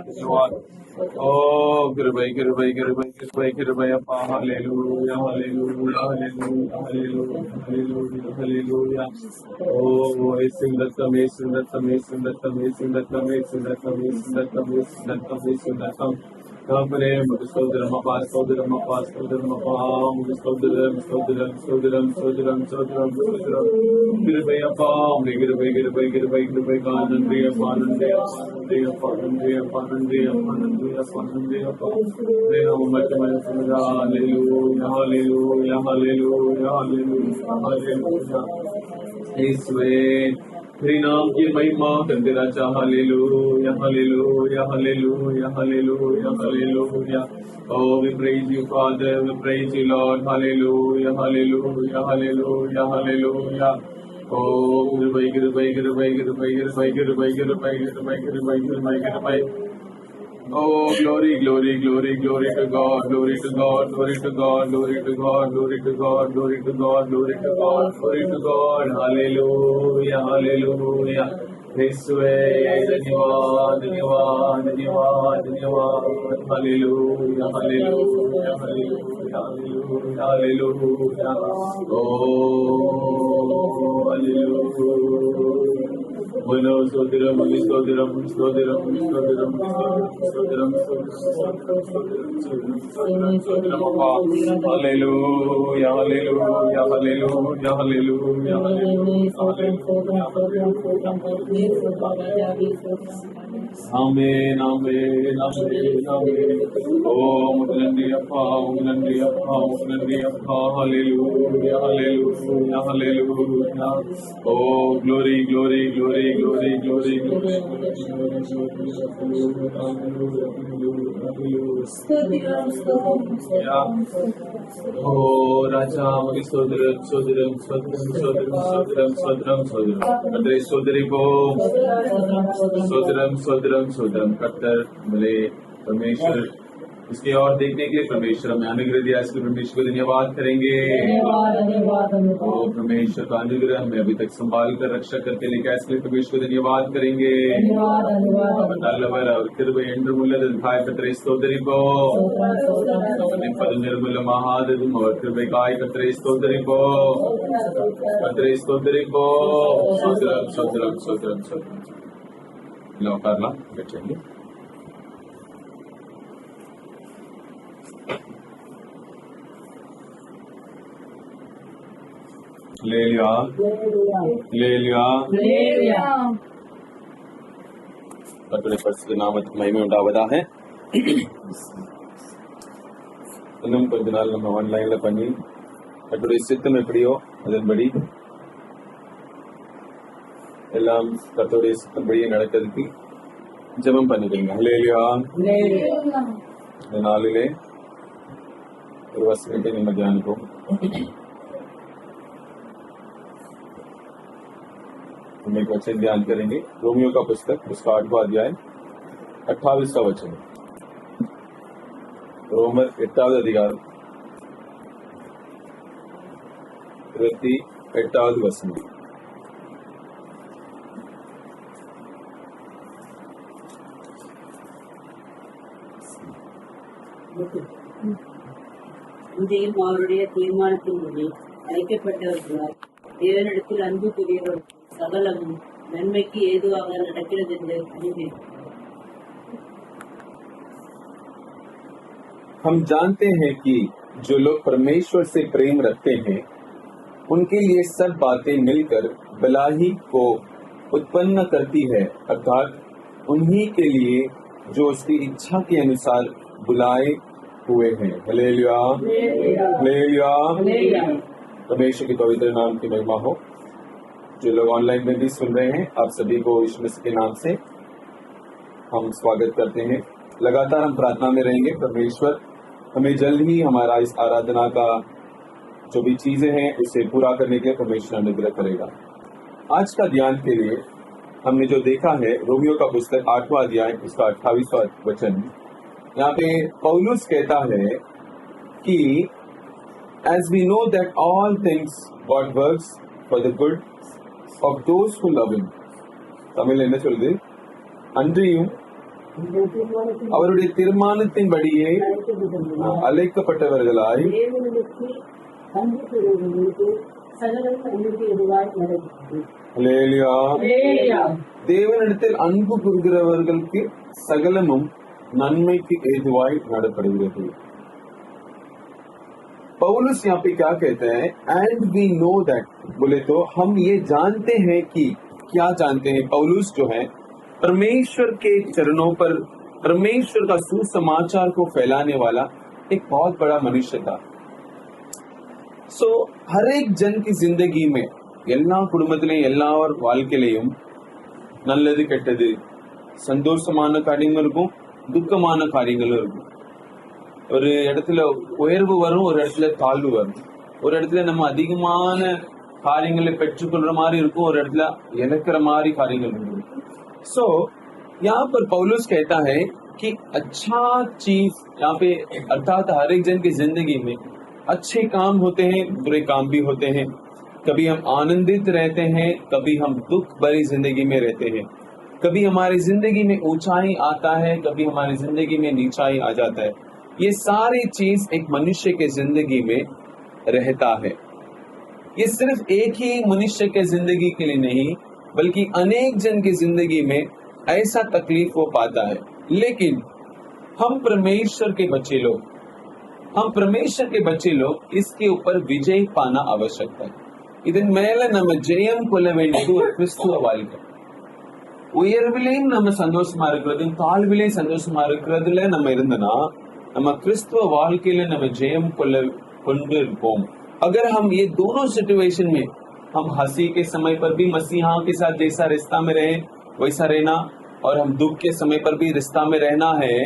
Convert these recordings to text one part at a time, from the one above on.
धन्यवाद। Oh, कृपया कृपया कृपया कृपया कृपया पा hallelujah hallelujah hallelujah hallelujah hallelujah hallelujah. Oh, सुंदरतम सुंदरतम सुंदरतम सुंदरतम सुंदरतम सुंदरतम सुंदरतम सुंदरतम। अपने मुझे सोदरम अपा सोदरम अपा सोदरम अपा मुझे सोदरम सोदरम सोदरम सोदरम सोदरम सोदरम। कृपया पा मुझे कृपया कृपया कृपया कृपया आनंदे आनंदे आनंदे आनंदे आनंदे आनंदे आनंदे आनंदे मत मन समझा hallelujah hallelujah hallelujah hallelujah hallelujah. ईश्वरे तेरे नाम की महिमा करते राजा hallelujah hallelujah hallelujah hallelujah hallelujah. Oh, we praise you, Father. We praise you, Lord. Hallelujah, hallelujah, hallelujah, hallelujah. Oh, goodbye, goodbye, goodbye, goodbye, goodbye, goodbye, goodbye, goodbye, goodbye, goodbye, goodbye. Oh, glory, glory, glory, glory to God, glory to God, glory to God, glory to God, glory to God, glory to God, glory to God, glory to God. Hallelujah, hallelujah. ईश्वरे धन्यवाद धन्यवाद धन्यवाद धन्यवाद। Hallelujah hallelujah hallelujah hallelujah hallelujah. Oh hallelujah. Bueno, sotiram, sotiram, sotiram, sotiram, sotiram, sotiram, sotiram, hallelujah, hallelujah, hallelujah, hallelujah, Amen, amen, amen, amen. Oh, hallelujah, hallelujah, hallelujah. Oh, glory, glory, glory, glory, glory, glory, Oh, Raja, Sodram, Sodram, Sodram, Sodram, Sodram, Sodram, Sodram. Kadre Sodri Bo, Sodram, Sodram, Sodram. Kattar, Male, Parmeshwar. इसके और देखने के लिए परमेश्वर हमें अनुग्रह दिया, इसके परमेश्वर को धन्यवाद करेंगे। ओ परमेश्वर का अनुग्रह हमें अभी तक संभाल कर रक्षा करके लेकर इसके लिए परमेश्वर को धन्यवाद करेंगे। और कृपा என்றுமுள்ளது தாய் கர்த்தரை ஸ்தோத்திரிப்போம்। நிற்பது நிர்மூலமாகாததும் அவர் கிருபைக்காய் கர்த்தரை ஸ்தோத்திரிப்போம், கர்த்தரை ஸ்தோத்திரிப்போம்। ஸ்தோத்திரம் ஸ்தோத்திரம் ஸ்தோத்திரம் ஸ்தோத்திரம்। இல்லை உட்காரலாம், बैठेंगे। ले लिया ले लिया கர்த்தருடைய பரிசுத்த நாமத்துக்கு மகிமை உண்டாவதாக। இன்னும் கொஞ்ச நாள் நம்ம ஆன்லைன்ல பண்ணி கர்த்தருடைய சித்தம் எப்படியோ அதன்படி எல்லாம் கர்த்தருடைய சித்தம்படியே நடக்கிறதுக்கு ஜெபம் பண்ணிக்கிறீங்க। ஹல்லேலூயா। இந்த நாளிலே ஒரு வசனத்தை நம்ம தியானிப்போம்। हम एक वचन ध्यान करेंगे, रोमियो का पुस्तक उसका 8वां अध्याय 28वां वचन। रोमर 8वां अधिकार 28वां वचन। இன்றையும் அவருடைய தீர்மானத்தின்படி அழைக்கப்பட்டவர்களால் தேவனிடத்தில் அன்பு புரியவர்கள் சகலமும் நன்மைக்கு ஏதுவாக நடக்கிறது என்று அறிவேன்। हम जानते हैं कि जो लोग परमेश्वर से प्रेम रखते हैं उनके लिए सब बातें मिलकर भलाई को उत्पन्न करती है, अर्थात उन्हीं के लिए जो उसकी इच्छा के अनुसार बुलाए हुए हैं। Hallelujah hallelujah. परमेश्वर के पवित्र नाम की महिमा हो। जो लोग ऑनलाइन में भी सुन रहे हैं, आप सभी को यीशु मसीह के नाम से हम स्वागत करते हैं। लगातार हम प्रार्थना में रहेंगे। परमेश्वर हमें जल्द ही हमारा इस आराधना का जो भी चीजें हैं उसे पूरा करने के लिए परमेश्वर अनुग्रह करेगा। आज का ध्यान के लिए हमने जो देखा है, रोमियो का पुस्तक 8वां अध्याय उसका 28वां वचन। यहाँ पे पौलुस कहता है कि as we know that all things God works for the good of those who love him. Tamil என்ன சொல்லுது? அன்றியும் அவருடைய தீர்மானத்தின்படியே அழைக்கப்பட்டவர்களாய் தேவனிடத்தில் அன்பு கூறுகிறவர்களுக்கு சகலம் நன்மைக்கு எதுவாய் நடக்கிறது. அல்லேலூயா. தேவனிடத்தில் அன்பு கூறுகிறவர்களுக்கு சகலமும் நன்மைக்கு ஏதுவாய் நடப்படுகிறது. पौलुस यहाँ पे क्या कहते हैं, एंड वी नो दैट, बोले तो हम ये जानते हैं कि, क्या जानते हैं? पौलुस जो है परमेश्वर के चरणों पर परमेश्वर का सुसमाचार को फैलाने वाला एक बहुत बड़ा मनुष्य था. सो हर एक जन की जिंदगी में எல்லா குடும்பத்திலையும் எல்லார் வாழ்க்கையிலையும் நல்லது கெட்டது சந்தோஷமான காரியங்களும் இருக்கும், துக்கமான காரியங்களும் இருக்கும். ஒரு இடத்துல உயர்வு வரும், ஒரு இடத்துல தாழ்வு வரும். ஒரு இடத்துல நம்ம அதிகமான காரியங்களை பெற்றுக்கொள்ற மாதிரி இருக்கும், ஒரு இடத்துல இழக்கிற மாதிரி காரியங்கள் இருக்கும். सो यहाँ पर पौलुस कहता है कि अच्छा चीज यहाँ पे अर्थात हर एक जन की जिंदगी में अच्छे काम होते हैं, बुरे काम भी होते हैं. कभी हम आनंदित रहते हैं, कभी हम दुख भरी जिंदगी में रहते हैं. कभी हमारी जिंदगी में ऊंचाई आता है, कभी हमारी जिंदगी में नीचाई आ जाता है. ये सारी चीज एक मनुष्य के जिंदगी में रहता है. ये सिर्फ एक ही मनुष्य के जिंदगी के लिए नहीं, बल्कि अनेक जन की जिंदगी में ऐसा तकलीफ वो पाता है. लेकिन हम परमेश्वर के बच्चे लोग इसके ऊपर विजय पाना आवश्यक है. இதன் மேல நம்ம ஜெயம் கொள்ள வேண்டியது ஒரு கிறிஸ்துவ வாழ்க்கை. உயர்விலையும் நம்ம சந்தோஷமா இருக்கிறது, தாழ்விலையும் சந்தோஷமா இருக்கிறதுல நம்ம இருந்தனா நம்ம கிறிஸ்துவ வாழ்க்கையில நம்ம ஜெயம் கொண்டு இருப்போம். अगर हम ये दोनों सिचुएशन में हम हंसी के समय पर भी मसीहा के साथ जैसा रिश्ता में रहे वैसा रहना, और हम दुख के समय पर भी रिश्ता में रहना है,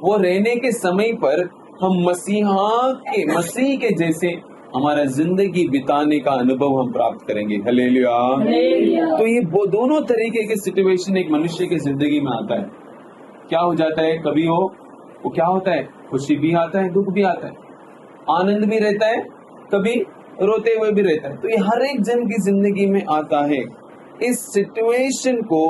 वो रहने के समय पर हम मसीह के जैसे हमारा जिंदगी बिताने का अनुभव हम प्राप्त करेंगे. हालेलुया. तो ये वो दोनों तरीके के सिचुएशन एक मनुष्य की जिंदगी में आता है. क्या हो जाता है, कभी वो क्या होता है, खुशी भी आता है, दुख भी आता है, आनंद भी रहता है, कभी रोते हुए भी रहता है. तो ये हर एक जन की जिंदगी में आता है. इस सिचुएशन को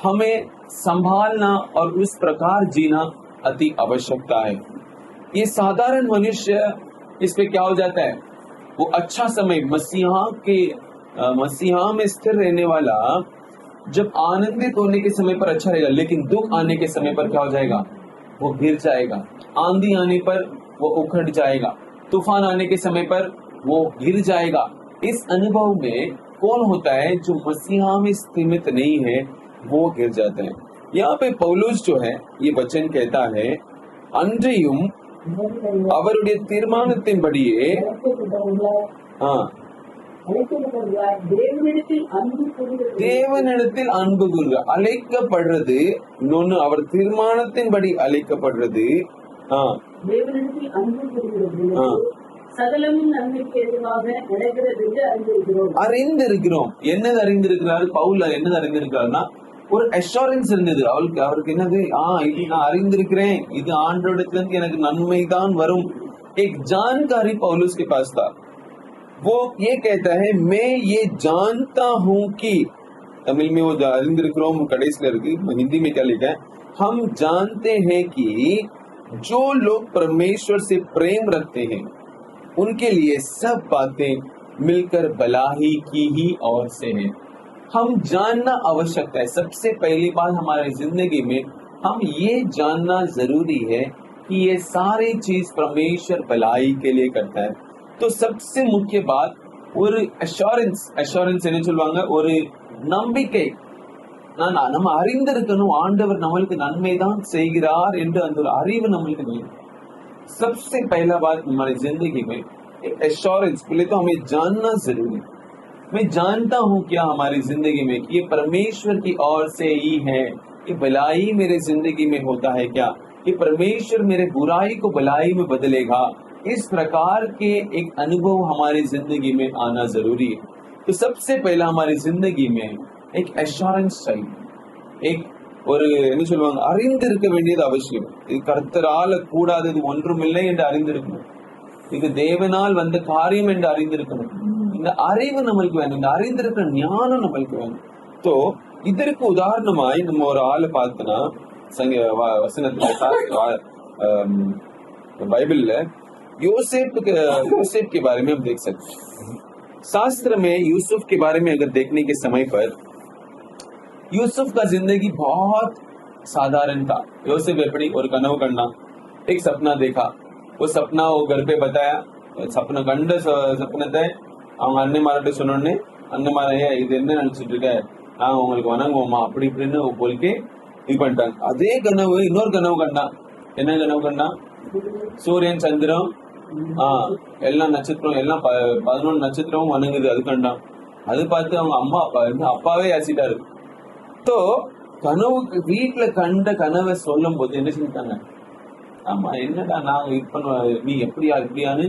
हमें संभालना और उस प्रकार जीना अति आवश्यकता है. ये साधारण मनुष्य इस पे क्या हो जाता है, वो अच्छा समय मसीहा में स्थिर रहने वाला जब आनंदित होने के समय पर अच्छा रहेगा, लेकिन दुख आने के समय पर क्या हो जाएगा, वो गिर जाएगा. आंधी आने पर वो उखड़ जाएगा, तूफान आने के समय पर वो गिर जाएगा. इस अनुभव में कौन होता है, जो मसीहा में स्थित नहीं है, वो गिर जाता है. यहाँ पे पौलुस जो है ये वचन कहता है, அன்றையும் அவருடைய தீர்மானத்தின்படியே தேவனிடத்தில் அன்பு கூறுக அழைக்கப்படுறது இன்னொன்னு, அவர் தீர்மானத்தின்படி அழைக்கப்படுறது. அறிந்திருக்கிறோம். என்னது அறிந்திருக்கிறாரு பவுல்? என்னது அறிந்திருக்கிறாருன்னா ஒரு அஷூரன்ஸ் இருந்தது அவருக்கு. என்னது, இது நான் அறிந்திருக்கிறேன், இது ஆண்டவரிடத்துல இருந்து எனக்கு நன்மை தான் வரும். एक जानकारी पौलुस के पास था. वो ये कहता है, मैं ये जानता हूं कि, तमिल में वो அறிந்திருக்கிறோம் கடைசில இருக்கு, हिंदी में क्या लिखा है, हम जानते हैं कि जो लोग परमेश्वर से प्रेम रखते हैं उनके लिए सब बातें मिलकर भलाई की ही ओर से हैं. हम जानना आवश्यकता है. सबसे पहली बात हमारी जिंदगी में हम ये जानना जरूरी है कि ये सारी चीज परमेश्वर भलाई के लिए करता है. तो सबसे मुख्य बात ஒரு அஷூரன்ஸ் என்ன சொல்லுவாங்க, ஒரு நம்பிக்கை. நம்ம அறிந்திருக்கணும் ஆண்டவர் நம்மளுக்கு நன்மை தான் செய்கிறார் என்று அந்த ஒரு அறிவு நம்மளுக்கு வேணும். सबसे पहला बात हमारी जिंदगी में एक एश्योरेंस, पहले तो हमें जानना जरूरी. मैं जानता हूँ क्या हमारी जिंदगी में कि ये परमेश्वर की ओर से ही है, ये भलाई मेरे जिंदगी में होता है क्या, ये परमेश्वर मेरे बुराई को भलाई में बदलेगा. इस प्रकार के एक अनुभव हमारी जिंदगी में आना जरूरी है. तो सबसे पहला हमारी जिंदगी में एक एश्योरेंस चाहिए. एक ஒரு என்ன சொல்லுவாங்க, அறிந்திருக்க வேண்டியது அவசியம். இது கர்த்தரால கூடாதது ஒன்றுமில்லை என்று அறிந்திருக்கணும். இது தேவனால் வந்த காரியம் என்று அறிந்திருக்கணும். இந்த அறிவு நம்மளுக்கு வேணும், இந்த அறிந்திருக்கிற ஞானம் நம்மளுக்கு வேணும். तो இதற்கு உதாரணமாய் நம்ம ஒரு ஆளை பார்த்தனா, வசனத்துல बाइबल यूसुफ के बारे में हम देख सकते हैं। शास्त्र में यूसुफ के बारे में अगर देखने के समय पर यूसुफ का जिंदगी बहुत साधारण था। यूसुफ எப்படி ஒரு கனவு கண்டான், एक सपना देखा, वो सपना वो घर पे बताया, सपना கண்ட சப்பனத்தை அவங்க அண்ணன்மார்கிட்ட சொன்னோடனே அண்ணன்மாரையா இது என்ன நினைச்சிட்டு இருக்க, நாங்க உங்களுக்கு வணங்குவோமா அப்படி இப்படின்னு போலிக்கு இது பண்ணிட்டாங்க। அதே கனவு இன்னொரு கனவு கண்டான்। என்ன கனவு கண்டான்? சூரியன் சந்திரம் எல்லா நட்சத்திரம் எல்லாம் 11 நட்சத்திரமும் வணங்குது, அது கண்டான்। அது பார்த்து அவங்க அம்மா அப்பாவே யாசிட்டாரு। तो கனவு வீட்டுல கண்ட கனவை சொல்லும் போது என்ன செஞ்சாங்க, ஆமா என்னடா நான் இது பண்ண நீ எப்படியா இப்படியான்னு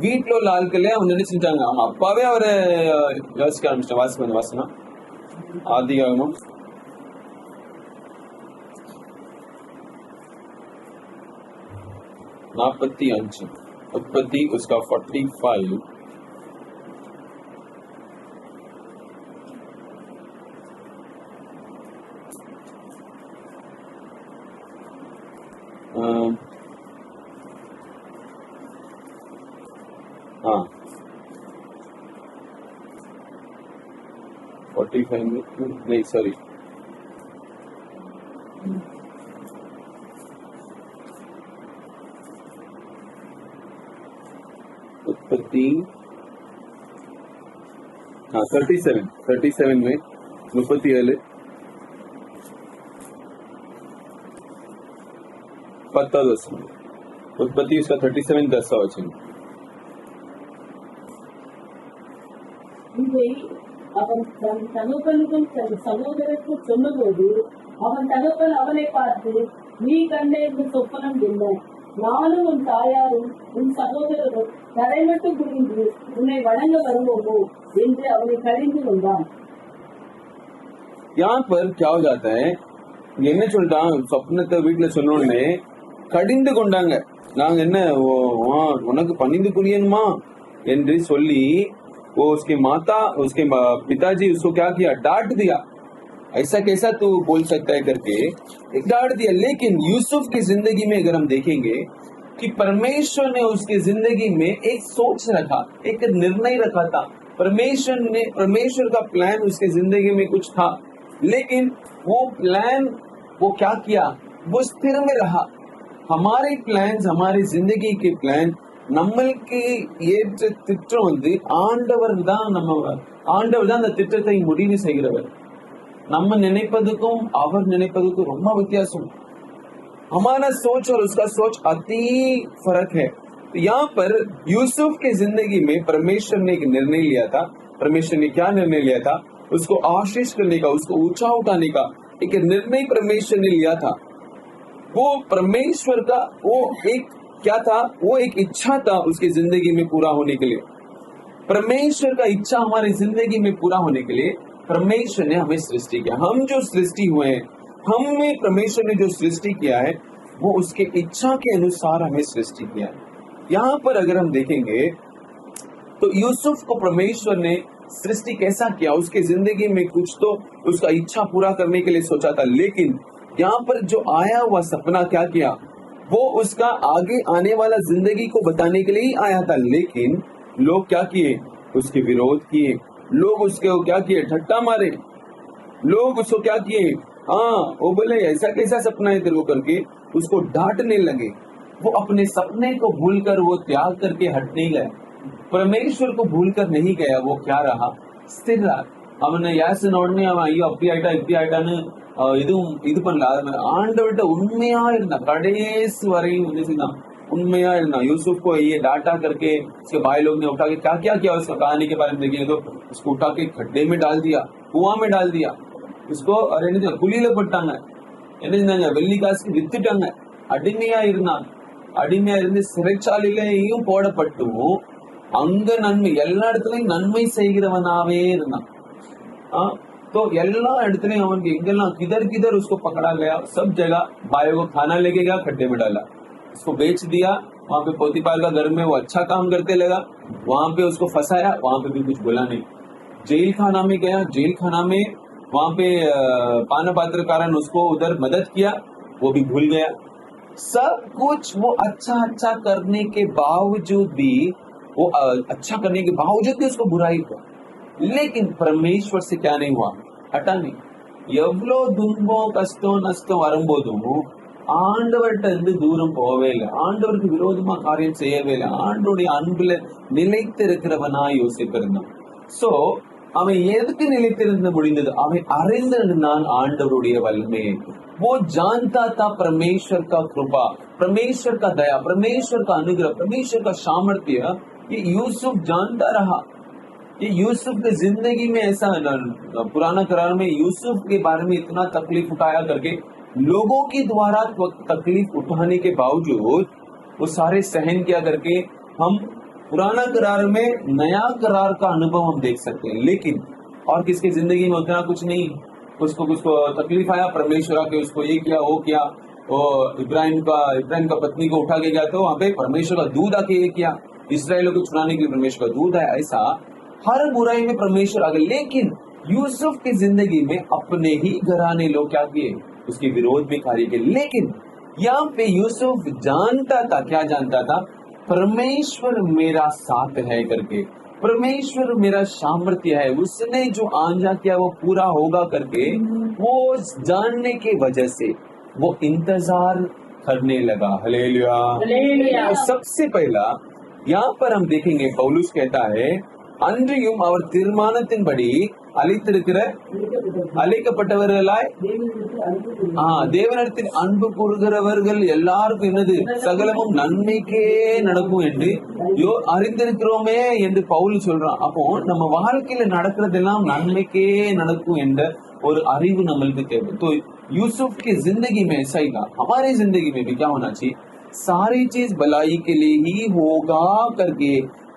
வீட்டுல உள்ள ஆட்களே அவங்க என்ன செஞ்சாங்க, அவங்க அப்பாவே அவரை யோசிக்க ஆரம்பிச்சிட்டாங்க। வாசிக்க வாசனம் ஆதியாகமம் 45, उत्पत्ति उसका 45, हाँ 45 में नहीं सॉरी उत्पत्ति हाँ 37 में 37 10 उत्पत्ति उसका 37 10 वचन। இதை அவன் தன் தகப்பனுக்கும் தன் சகோதரருக்கும் சொன்னபோது அவன் தகப்பன் அவனை பார்த்து, நீ கண்ட இந்த சொப்பனம் என்ன? நானும் உன் தாயாரும் உன் சகோதரரும் தரை மட்டும் குனிந்து உன்னை வணங்க வருவோமோ என்று அவனை கடிந்து கொண்டான்। यहाँ पर क्या हो जाता है, என்ன சொல்லிட்டான், சொப்னத்தை வீட்டுல சொன்னோடனே கடிந்து கொண்டாங்க। நாங்க என்ன உனக்கு பணிந்து குனியணுமா என்று சொல்லி वो उसके माता उसके पिताजी उसको क्या किया, डांट दिया। ऐसा कैसा तू बोल सकता है करके एक डांट दिया। लेकिन यूसुफ की जिंदगी में अगर हम देखेंगे कि परमेश्वर ने उसकी जिंदगी में एक सोच रखा, एक निर्णय रखा था। परमेश्वर का प्लान उसके जिंदगी में कुछ था, लेकिन वो प्लान वो क्या किया, वो स्थिर में रहा। हमारे प्लान, हमारी जिंदगी के प्लान நம்மளுக்கு ஏற்ற திட்டம் ஆண்டவர் தான் அந்த திட்டத்தை முடிவு செய்கிறவர்। நம்ம நினைப்பதுக்கும் அவர் நினைப்பதுக்கும் ரொம்ப வித்தியாசம்। हमारा सोच और उसका सोच अति फर्क है। तो यहाँ पर यूसुफ के जिंदगी में परमेश्वर ने एक निर्णय लिया था। परमेश्वर ने क्या निर्णय लिया था, उसको आशीष करने का, उसको ऊंचा उठाने का एक निर्णय परमेश्वर ने लिया था। वो परमेश्वर का वो एक क्या था, वो एक इच्छा था उसकी जिंदगी में पूरा होने के लिए। परमेश्वर का इच्छा हमारी जिंदगी में पूरा होने के लिए परमेश्वर ने हमें सृष्टि किया। हम जो सृष्टि हुए हैं, हमें परमेश्वर ने जो सृष्टि किया है वो उसके इच्छा के अनुसार हमें सृष्टि किया है। यहाँ पर अगर हम देखेंगे तो यूसुफ को परमेश्वर ने सृष्टि कैसा किया, उसके जिंदगी में कुछ तो उसका इच्छा पूरा करने के लिए सोचा था। लेकिन यहाँ पर जो आया हुआ सपना क्या किया, वो उसका आगे आने वाला जिंदगी को बताने के लिए ही आया था। लेकिन लोग क्या किए, उसके विरोध किए, लोग उसके क्या किए, ठट्टा मारे, लोग उसको क्या किए, हाँ वो बोले ऐसा कैसा सपना है तेरे को करके उसको डांटने लगे। वो अपने सपने को भूलकर वो त्याग करके हट नहीं गया, परमेश्वर को भूलकर नहीं गया। वो क्या रहा, स्थिर रहा। அவனை யாசினோடனே அவன் ஐயோ அப்படி ஆயிட்டான்னு இது பண்ணல। ஆண்டவர்கிட்ட उन्मया இருந்தான், கடைசி வரையும் उन्मया இருந்தான்। यूसुफ को ये डांटा करके उसके भाई लोग ने उठा के क्या क्या किया, उसका कहानी के बारे में देखेंगे तो उसको उठा के खड्डे में डाल दिया, कुआं में डाल दिया, उसको குழியில போட்டாங்க, என்ன செஞ்சாங்க, வெள்ளி காசுக்கு வித்துட்டாங்க। அடிமையா இருந்தான், அடிமையா இருந்து சிறைச்சாலையிலையும் போடப்பட்டும் அங்க நன்மை, எல்லா இடத்துலயும் நன்மை செய்கிறவனாவே இருந்தான்। तो எல்லா இடத்துலயும் அவனுக்கு எங்கெல்லாம் किधर किधर उसको पकड़ा गया, सब जगह भाइयों को खाना लेके गया, खड्डे में डाला, उसको बेच दिया। वहां पे पोतीपाल का घर में वो अच्छा काम करते लगा, वहां पे उसको फंसाया, वहां पे भी कुछ बोला नहीं। जेल खाना में गया, जेल खाना में वहां पे पान पात्र कारण उसको उधर मदद किया, वो भी भूल गया। सब कुछ वो अच्छा करने के बावजूद भी, वो अच्छा करने के बावजूद भी उसको बुराई हुआ, लेकिन परमेश्वर से क्या नहीं हुआ, हटा नहीं। எவ்வளோ துன்பம் கஷ்டம் நஷ்டம் வரும்போதும் ஆண்டவர்கிட்ட இருந்து தூரம் போகவே இல்லை, ஆண்டவருக்கு விரோதமா காரியம் செய்யவே இல்லை, ஆண்டவருடைய அன்புல நிலைத்திருக்கிறவனாய் யோசிப்பிருந்தான். சோ அவன் எதுக்கு நிலைத்திருந்த முடிந்தது, அவன் அறிந்திருந்தான் ஆண்டவருடைய வல்லமையை. वो जानता था परमेश्वर का कृपा, परमेश्वर का दया, परमेश्वर का अनुग्रह, परमेश्वर का सामर्थ्य, ये यूसुफ जानता रहा। ये यूसुफ की जिंदगी में ऐसा, पुराना करार में यूसुफ के बारे में इतना तकलीफ उठाया करके, लोगों के द्वारा तकलीफ उठाने के बावजूद वो सारे सहन किया करके हम पुराना करार में नया करार का अनुभव हम देख सकते हैं। लेकिन और किसकी जिंदगी में उतना कुछ नहीं, उसको तकलीफ आया, परमेश्वर आके उसको ये किया वो किया, वो इब्राहिम का पत्नी को उठा के गया तो वहां पे परमेश्वर का दूध आके ये किया, इसराइलों को छुड़ाने के लिए परमेश्वर का दूध आया। ऐसा हर बुराई में परमेश्वर आ गए, लेकिन यूसुफ की जिंदगी में अपने ही घराने लोग क्या किए, उसके विरोध में कार्य किए। लेकिन यहाँ पे यूसुफ जानता था, क्या जानता था, परमेश्वर मेरा साथ है करके, परमेश्वर मेरा सामर्थ्य है, उसने जो आंजा किया वो पूरा होगा करके, वो जानने के वजह से वो इंतजार करने लगा। हालेलुया। तो सबसे पहला यहाँ पर हम देखेंगे, पौलुस कहता है, அன்றியும் அவர் தீர்மானத்தின்படி அழைக்கப்பட்டவர்களாய் தேவனிடத்தில் அன்பு கூறுகிறவர்கள் எல்லாருக்கும் என்னது, சகலமும் நன்மைக்கே நடக்கும் என்று அறிந்திருக்கிறோமே என்று பவுல் சொல்றான். அப்போ நம்ம வாழ்க்கையில நடக்கிறதெல்லாம் நன்மைக்கே நடக்கும் என்ற ஒரு அறிவு நம்மளுக்கு தேவை. तो यूसुफ की जिंदगी में ऐसा ही था, हमारी जिंदगी में भी क्या होना चाहिए, सारी चीज भलाई के लिए ही होगा करके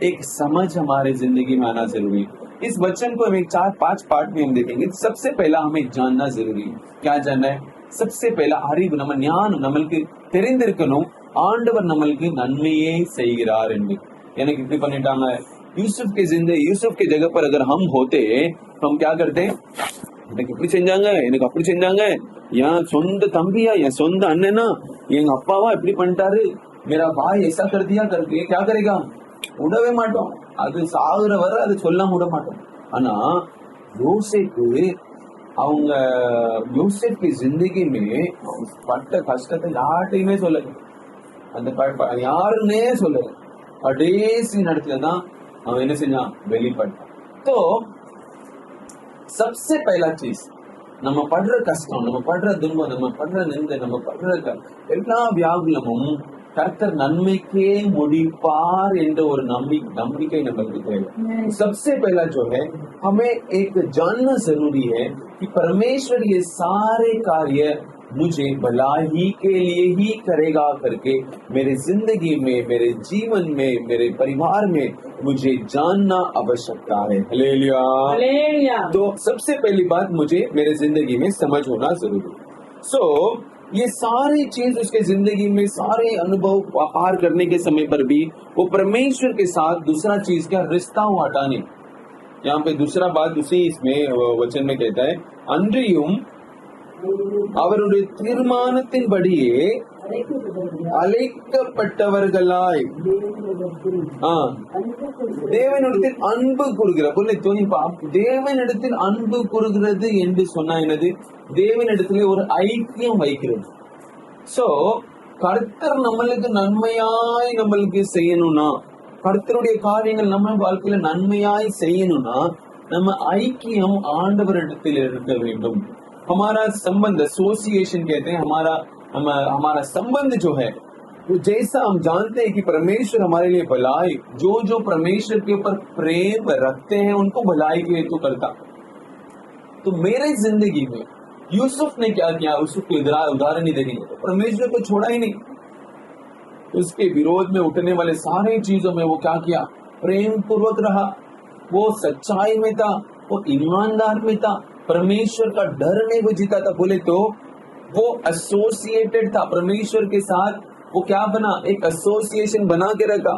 एक समझ हमारे जिंदगी में आना जरूरी है। इस वचन को हम एक 4-5 पार्ट में हम देखेंगे। सबसे पहला हमें जानना जरूरी है, क्या जानना है, सबसे पहला அறிவு, நம்ம ஞானம் நம்மளுக்கு தெரிந்திருக்கணும், ஆண்டவர் நம்மளுக்கு நன்மையே செய்கிறார் என்று. எனக்கு இப்படி பண்ணிட்டாங்க, यूसुफ के जगह पर अगर हम होते तो हम क्या करते, எனக்கு இப்படி செஞ்சாங்க, எனக்கு அப்படி செஞ்சாங்க, என் சொந்த தம்பியா, என் சொந்த அண்ணனா, எங்க அப்பாவா இப்படி பண்ணிட்டாரு, मेरा भाई ऐसा कर दिया करके क्या करेगा, விடவே மாட்டோம். அது சாகுற வரை அது சொல்லாம விட மாட்டோம். ஆனா யோசேப் की जिंदगी में பட்ட கஷ்டத்தை யார்ட்டையுமே சொல்லல, அந்த யாருன்னே சொல்லல, கடைசி நேரத்துலதான் அவன் என்ன செஞ்சான், வெளிப்பட்டான். तो सबसे पहला चीज, நம்ம படுற கஷ்டம், நம்ம படுற துன்பம், நம்ம படுற நிந்தை, நம்ம படுற எல்லா வியாகுலமும் கர்த்தர் நன்மைக்கே முடிப்பார் என்ற ஒரு நம்பிக்கை நம்மளுக்கு தேவை. सबसे पहला जो है, हमें एक जानना जरूरी है कि परमेश्वर ये सारे कार्य मुझे भलाई के लिए ही करेगा करके मेरे जिंदगी में, मेरे जीवन में, मेरे परिवार में मुझे जानना आवश्यकता है। हालेलुया। तो सबसे पहली बात मुझे मेरे जिंदगी में समझ होना जरूरी है। ये सारी चीज उसके जिंदगी में, सारे अनुभव पार करने के समय पर भी वो परमेश्वर के साथ दूसरा चीज क्या, रिश्ता वो हटाने। यहाँ पे दूसरा बात उसी इसमें वचन में कहता है, அன்றியும் அவருடைய தீர்மானத்தின்படியே அழைக்கப்பட்டவர்களாய் தேவனிடத்தில் அன்பு கூறுகிறார். தேவனிடத்தில் அன்பு கூறுகிறது என்று சொன்னா என்னது, தேவனிடத்திலே ஒரு ஐக்கியம் வைக்கிறது. சோ கர்த்தர் நம்மளுக்கு நன்மையாய் நம்மளுக்கு செய்யணும்னா, கர்த்தருடைய காரியங்கள் நம்ம வாழ்க்கையில நன்மையாய் செய்யணும்னா நம்ம ஐக்கியம் ஆண்டவரிடத்தில் இருக்க வேண்டும். हमारा संबंध, एसोसिएशन कहते हैं, हमारा संबंध जो है वो जैसा हम जानते हैं कि परमेश्वर हमारे लिए भलाई, जो परमेश्वर के ऊपर प्रेम रखते हैं उनको भलाई के हेतु करता। तो मेरे जिंदगी में यूसुफ ने क्या किया, उसको उदाहरण ही देखेंगे, तो परमेश्वर को छोड़ा ही नहीं, उसके विरोध में उठने वाले सारे चीजों में वो क्या किया, प्रेम पूर्वक रहा, वो सच्चाई में था, वो ईमानदार में था, परमेश्वर का डर नहीं वो जीता था। बोले तो वो एसोसिएटेड था परमेश्वर के साथ, वो क्या बना, एक एसोसिएशन बना के रखा।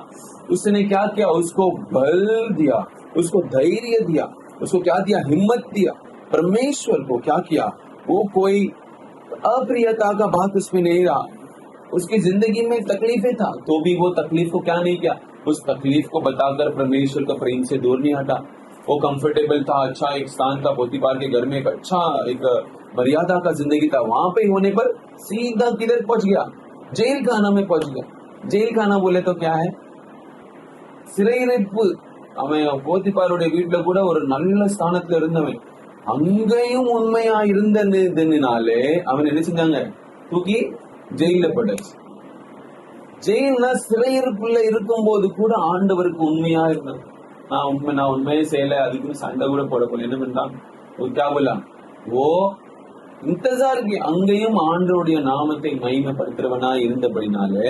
उसने क्या किया, उसको बल दिया, उसको धैर्य दिया, उसको क्या दिया, हिम्मत दिया, परमेश्वर को क्या किया, वो कोई अप्रियता का बात उसमें नहीं रहा। उसकी जिंदगी में तकलीफें था तो भी वो तकलीफ को क्या नहीं किया, उस तकलीफ को बताकर परमेश्वर का प्रेम से दूर नहीं हटा। वो कंफर्टेबल था, अच्छा एक स्थान था पोतीफार के घर में, एक अच्छा एक मर्यादा का जिंदगी था। वहां पे होने पर सीधा किधर पहुंच गया, जेल खाना में पहुंच गया। जेल खाना बोले तो क्या है, சிறையிருப்பு। அவன் போத்திபாருடைய வீட்டுல கூட ஒரு நல்ல ஸ்தானத்துல இருந்தவன், அங்கேயும் உண்மையா இருந்ததுனாலே அவன் என்ன செஞ்சாங்க, தூக்கி ஜெயில போட்டாச்சு। ஜெயில்ல சிறையிருப்புல இருக்கும் போது கூட ஆண்டவருக்கு உண்மையா இருந்தான்। நான் உண்மையே செய்யல, அதுக்கு சண்டை கூட போட போல என்ன பண்ணான், क्या बोला वो इंतजार की, அங்கேயும் ஆண்டவருடைய நாமத்தை மகிமைப்படுத்துறவனா இருந்தபடினாலே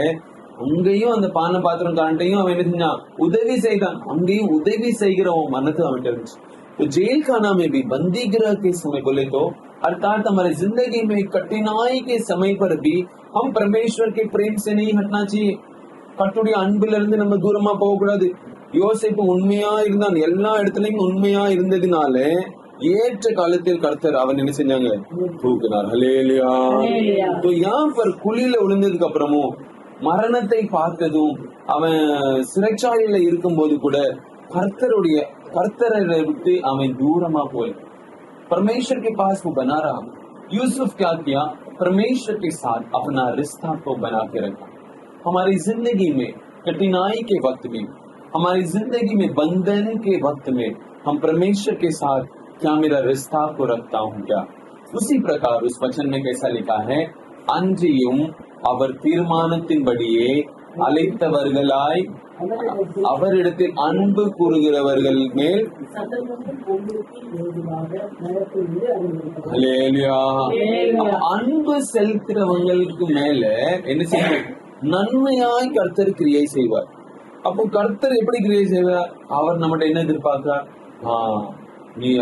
அங்கேயும் அந்த பான பாத்திரம் காண்டையும் அவன் என்ன செஞ்சான், உதவி செய்தான்। அங்கேயும் உதவி செய்கிற மனது அவன் இருந்துச்சு। तो जेल खाना में भी बंदी गृह के समय बोले तो अर्थात हमारे जिंदगी में कठिनाई के समय पर भी हम परमेश्वर के प्रेम से नहीं हटना चाहिए। கர்த்தருடைய அன்பில இருந்து நம்ம தூரமா போக கூடாது। யோசேப்பு உண்மையா இருந்தான், எல்லா இடத்துலயும் உண்மையா இருந்ததுனால ஏற்ற காலத்தில் கர்த்தர் அவன் என்ன செஞ்சாங்க, தூக்கினார்। ஹல்லேலூயா। तो यहाँ पर குழியில விழுந்ததுக்கு அப்புறமும் மரணத்தை பார்த்ததும் அவன் சிறைச்சாலையில இருக்கும் போது கூட கர்த்தரை விட்டு அவன் दूरमा போய் परमेश्वर के पास वो बना रहा। यूसुफ क्या किया, परमेश्वर के साथ अपना रिश्ता को बना के रखा। हमारी जिंदगी में कठिनाई के वक्त में, हमारी जिंदगी में बंधन के वक्त में हम परमेश्वर के साथ क्या मेरा रिश्ता को रखता हूँ क्या। उसी प्रकार उस वचन में कैसा लिखा है, அன்றியும் அவர் தீர்மானத்தின்படியே அழைத்தவர்களாய் அவரிடத்தில் அன்பு கூறுகிறவர்கள் மேல் அன்பு செலுத்துறவங்களுக்கு மேல என்ன செய்வார், நன்மையாய் கர்த்தர் கிரியை செய்வார்। அப்போ கர்த்தர் எப்படி கிரியை செய்வார், அவர் நம்மகிட்ட என்ன எதிர்பார்க்கிறார், நீ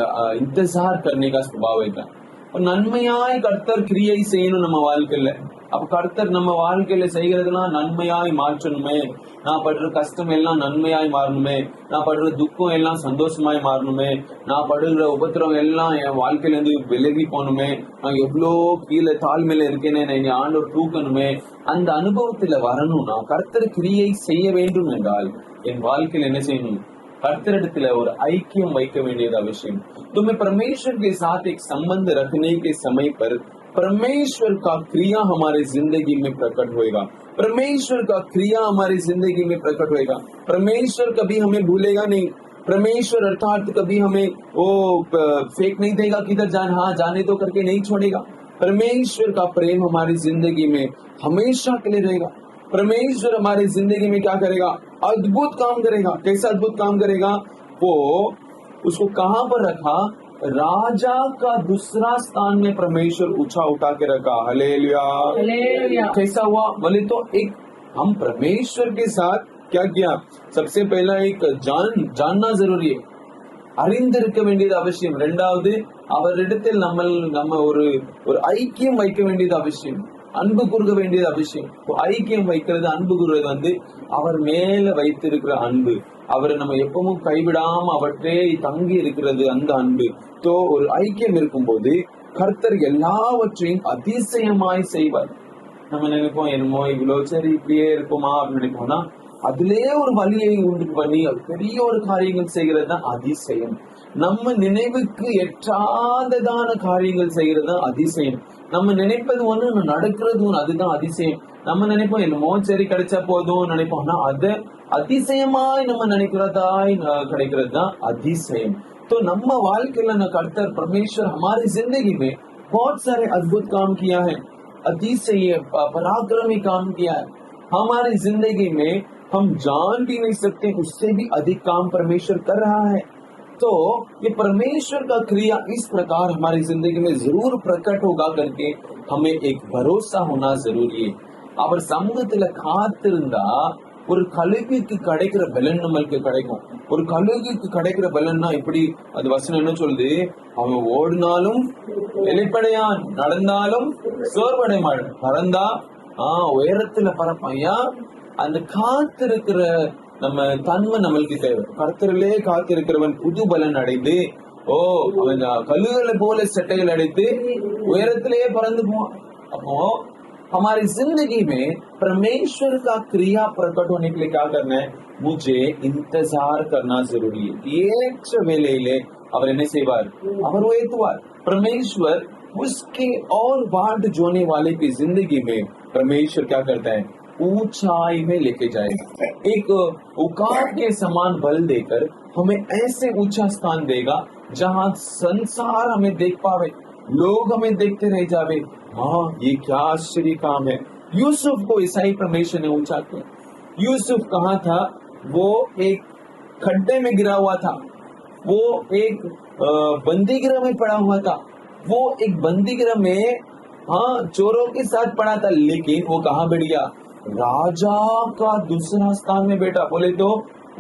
इंतजार करने का स्वभाव है। நன்மையாய் கர்த்தர் கிரியை செய்யணும் நம்ம வாழ்க்கையில। அப்ப கர்த்தர் நம்ம வாழ்க்கையில செய்கிறதுலாம் நன்மையாய் மாற்றணுமே, நான் படுற கஷ்டம் எல்லாம் நன்மையாய் மாறணுமே, நான் படுற துக்கம் எல்லாம் சந்தோஷமாய் மாறணுமே, நான் படுகிற உபத்திரம் எல்லாம் என் வாழ்க்கையில இருந்து விலகி போகணுமே, நான் எவ்வளோ கீழே தாழ்மையில இருக்கேன்னு என்னை ஆண்டவர் தூக்கணுமே, அந்த அனுபவத்துல வரணும்னா கர்த்தர் கிரியை செய்ய வேண்டும் என்றால் என் வாழ்க்கையில என்ன செய்யணும், கர்த்தரிடத்துல ஒரு ஐக்கியம் வைக்க வேண்டியது அவசியம்। तो मैं परमेश्वर के साथ एक संबंध रखने के समय पर परमेश्वर का क्रिया हमारे जिंदगी में प्रकट होएगा, परमेश्वर का क्रिया हमारी जिंदगी में प्रकट होएगा। परमेश्वर कभी हमें भूलेगा नहीं, परमेश्वर अर्थात कभी हमें वो फेंक नहीं देगा, किधर जाने तो करके नहीं छोड़ेगा। परमेश्वर का प्रेम हमारी जिंदगी में हमेशा के लिए रहेगा। परमेश्वर हमारी जिंदगी में क्या करेगा, अद्भुत काम करेगा। कैसा अद्भुत काम करेगा, वो उसको कहां पर रखा, राजा का दूसरा स्थान में परमेश्वर उठा के रखा। हालेलुया। कैसा हुआ बोले तो एक हम परमेश्वर के साथ क्या किया, सबसे पहला एक जानना जरूरी है, அறிந்திருக்க வேண்டியது அவசியம்। இரண்டாவது அவரிடத்தில் நம்ம ஒரு ஐக்கியம் வைக்க வேண்டியது அவசியம், அன்பு கூறுக வேண்டியது அவசியம்। ஐக்கியம் வைக்கிறது, அன்பு கூறுவது அவர் மேல வைத்திருக்கிற அன்பு, அவரை நம்ம எப்பவும் கைவிடாம அவற்றே தங்கி இருக்கிறது அந்த அன்பு। तो ஒரு ஐக்கியம் இருக்கும் போது கர்த்தர் எல்லாவற்றையும் அதிசயமாய் செய்வார்। நம்ம நினைப்போம் என்னமோ இவ்வளவு சரி இப்படியே இருக்குமா அப்படின்னு நினைப்போம்னா, அதிலே ஒரு வழியை உண்டு பண்ணி அது பெரிய ஒரு காரியங்கள் செய்கிறது தான் அதிசயம்। நம்ம நினைவுக்கு எட்டாததான காரியங்கள் செய்கிறது தான் அதிசயம்। நம்ம நினைப்பது ஒண்ணு நடக்கிறது ஒண்ணு, அதுதான் அதிசயம்। நம்ம நினைப்போம் என்னமோ சரி கிடைச்சா போதும் நினைப்போம்னா அது அதிசயமாய் நம்ம நினைக்கிறதாய் கிடைக்கிறது தான் அதிசயம்। तो நம்ம வாழ்க்கையில கர்த்தர் परमेश्वर हमारी जिंदगी में बहुत सारे अद्भुत काम किया है, अतिशय पराक्रमी काम किया है। हमारी जिंदगी में हम जान भी नहीं सकते, उससे भी अधिक काम परमेश्वर कर रहा है। तो ये परमेश्वर का क्रिया इस प्रकार हमारी जिंदगी में जरूर प्रकट होगा करके हमें एक भरोसा होना जरूरी है। அவர் சமூகத்துல காத்திருந்தா ஒரு கழுகுக்கு கிடைக்கிற பலன் நம்மளுக்கு கிடைக்கும்। ஒரு கழுகுக்கு கிடைக்கிற பலன்னா இப்படி, அது வசனம் என்ன சொல்லுது, அவன் ஓடினாலும் வெளிப்படையான், நடந்தாலும் சோர்வடை மாட்டான், பறந்தா உயரத்துல பறப்பான்। அந்த காத்திருக்கிற நம்ம தன்மை நம்மளுக்கு தேவை। கர்த்தரிலே காத்திருக்கிறவன் புது பலன் அடைந்து ஓ அவன் கழுகுகளை போல செட்டைகள் அடித்து उयरத்திலேயே பறந்து போவான். அப்போ हमारी जिंदगी में परमेश्वर का क्रिया प्रकट होने के लिए क्या करना है? मुझे इंतजार करना जरूरी है. ஏற்ற வேளையிலே அவர் என்ன செய்வார்? அவர் உயர்த்துவார். परमेश्वर उसके और बाट जोने वाले की जिंदगी में परमेश्वर क्या करता है? ऊंचाई में लेके जाएगा. एक उकाब के समान बल देकर हमें ऐसे ऊंचा स्थान देगा जहां संसार हमें देख पावे, लोग हमें देखते रह जावे. हाँ, ये क्या आश्चर्य काम है. यूसुफ को ईसाई परमेश्वर ने ऊंचा किया. यूसुफ कहाँ था? वो एक खड्डे में गिरा हुआ था. वो एक बंदीगृह में पड़ा हुआ था. वो एक बंदीगृह में हाँ चोरों के साथ पड़ा था, लेकिन वो कहाँ बैठ गया? राजा का दूसरा स्थान में बैठा. बोले तो